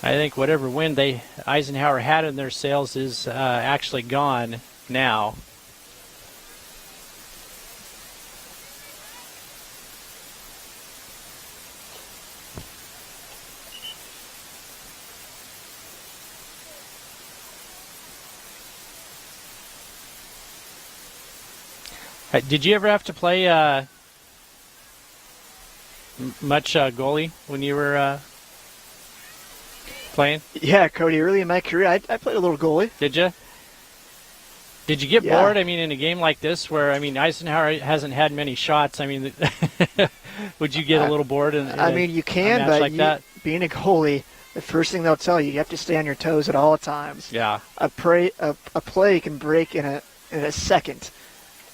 I think whatever win Eisenhower had in their sails is actually gone now. Did you ever have to play much goalie when you were playing? Yeah, Cody, early in my career, I played a little goalie. Did you? Did you get bored? I mean, in a game like this where, I mean, Eisenhower hasn't had many shots. I mean, would you get a little bored in I mean, you can, but like being a goalie, the first thing they'll tell you have to stay on your toes at all times. Yeah. A play can break in a second.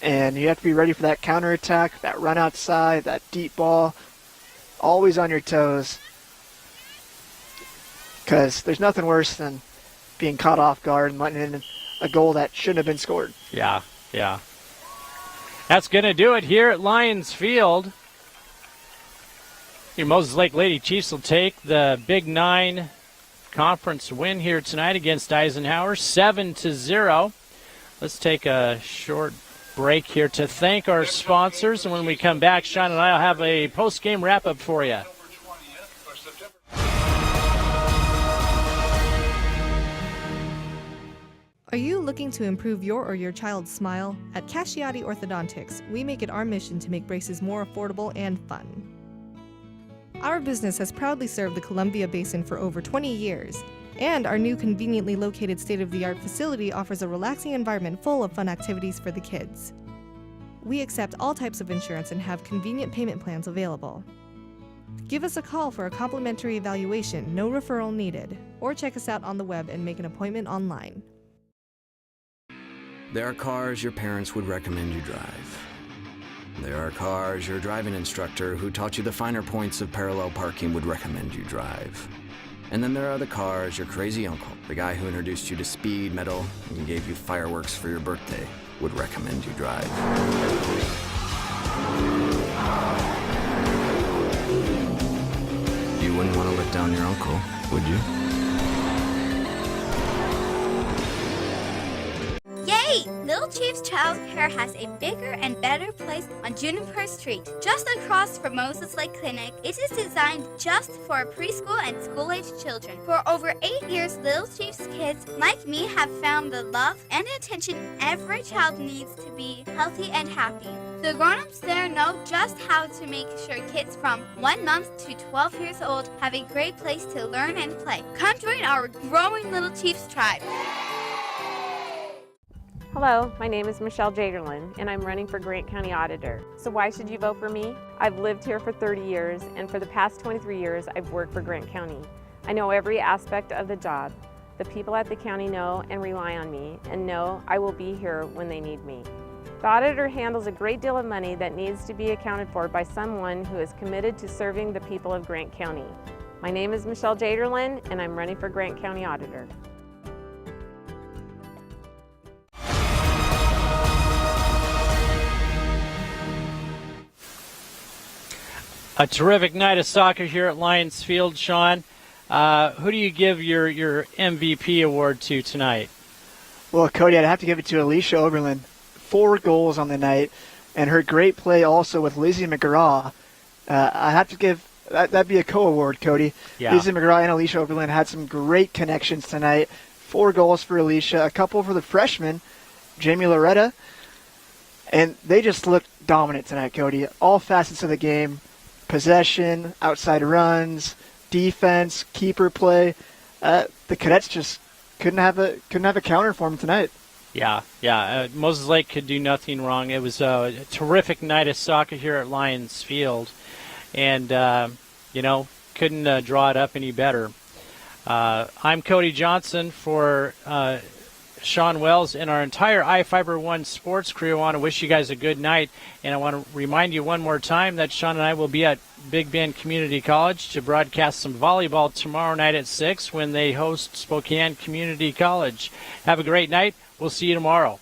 and you have to be ready for that counterattack, that run outside, that deep ball, always on your toes, because there's nothing worse than being caught off guard and letting in a goal that shouldn't have been scored. Yeah. That's going to do it here at Lions Field. Your Moses Lake Lady Chiefs will take the Big 9 conference win here tonight against Eisenhower, 7-0. Let's take a short break here to thank our sponsors, and when we come back, Sean and I will have a post-game wrap-up for you. Are you looking to improve your or your child's smile? At Casciati Orthodontics, we make it our mission to make braces more affordable and fun. Our business has proudly served the Columbia Basin for over 20 years, and our new conveniently located state-of-the-art facility offers a relaxing environment full of fun activities for the kids. We accept all types of insurance and have convenient payment plans available. Give us a call for a complimentary evaluation, no referral needed, or check us out on the web and make an appointment online. There are cars your parents would recommend you drive. There are cars your driving instructor who taught you the finer points of parallel parking would recommend you drive. And then there are the cars your crazy uncle, the guy who introduced you to speed, metal, and gave you fireworks for your birthday, would recommend you drive. You wouldn't want to let down your uncle, would you? Yay! Little Chief's Child Care has a bigger and better place on Juniper Street, just across from Moses Lake Clinic. It is designed just for preschool and school-aged children. For over 8 years, Little Chief's kids, like me, have found the love and attention every child needs to be healthy and happy. The grown-ups there know just how to make sure kids from 1 month to 12 years old have a great place to learn and play. Come join our growing Little Chiefs tribe. Hello, my name is Michelle Jaderlin, and I'm running for Grant County Auditor. So why should you vote for me? I've lived here for 30 years, and for the past 23 years, I've worked for Grant County. I know every aspect of the job. The people at the county know and rely on me, and know I will be here when they need me. The auditor handles a great deal of money that needs to be accounted for by someone who is committed to serving the people of Grant County. My name is Michelle Jaderlin, and I'm running for Grant County Auditor. A terrific night of soccer here at Lions Field, Sean. Who do you give your MVP award to tonight? Well, Cody, I'd have to give it to Alicia Oberlin. 4 goals on the night, and her great play also with Lizzie McGraw. I have to give that'd be a co-award, Cody. Yeah. Lizzie McGraw and Alicia Oberlin had some great connections tonight. 4 goals for Alicia, a couple for the freshman, Jamie Loretta, and they just looked dominant tonight, Cody. All facets of the game. Possession, outside runs, defense, keeper play. The Cadets just couldn't have a counter for them tonight. Yeah. Moses Lake could do nothing wrong. It was a terrific night of soccer here at Lions Field, and couldn't draw it up any better. I'm Cody Johnson for Sean Wells and our entire iFIBER 1 sports crew. I want to wish you guys a good night, and I want to remind you one more time that Sean and I will be at Big Bend Community College to broadcast some volleyball tomorrow night at 6 when they host Spokane Community College. Have a great night. We'll see you tomorrow.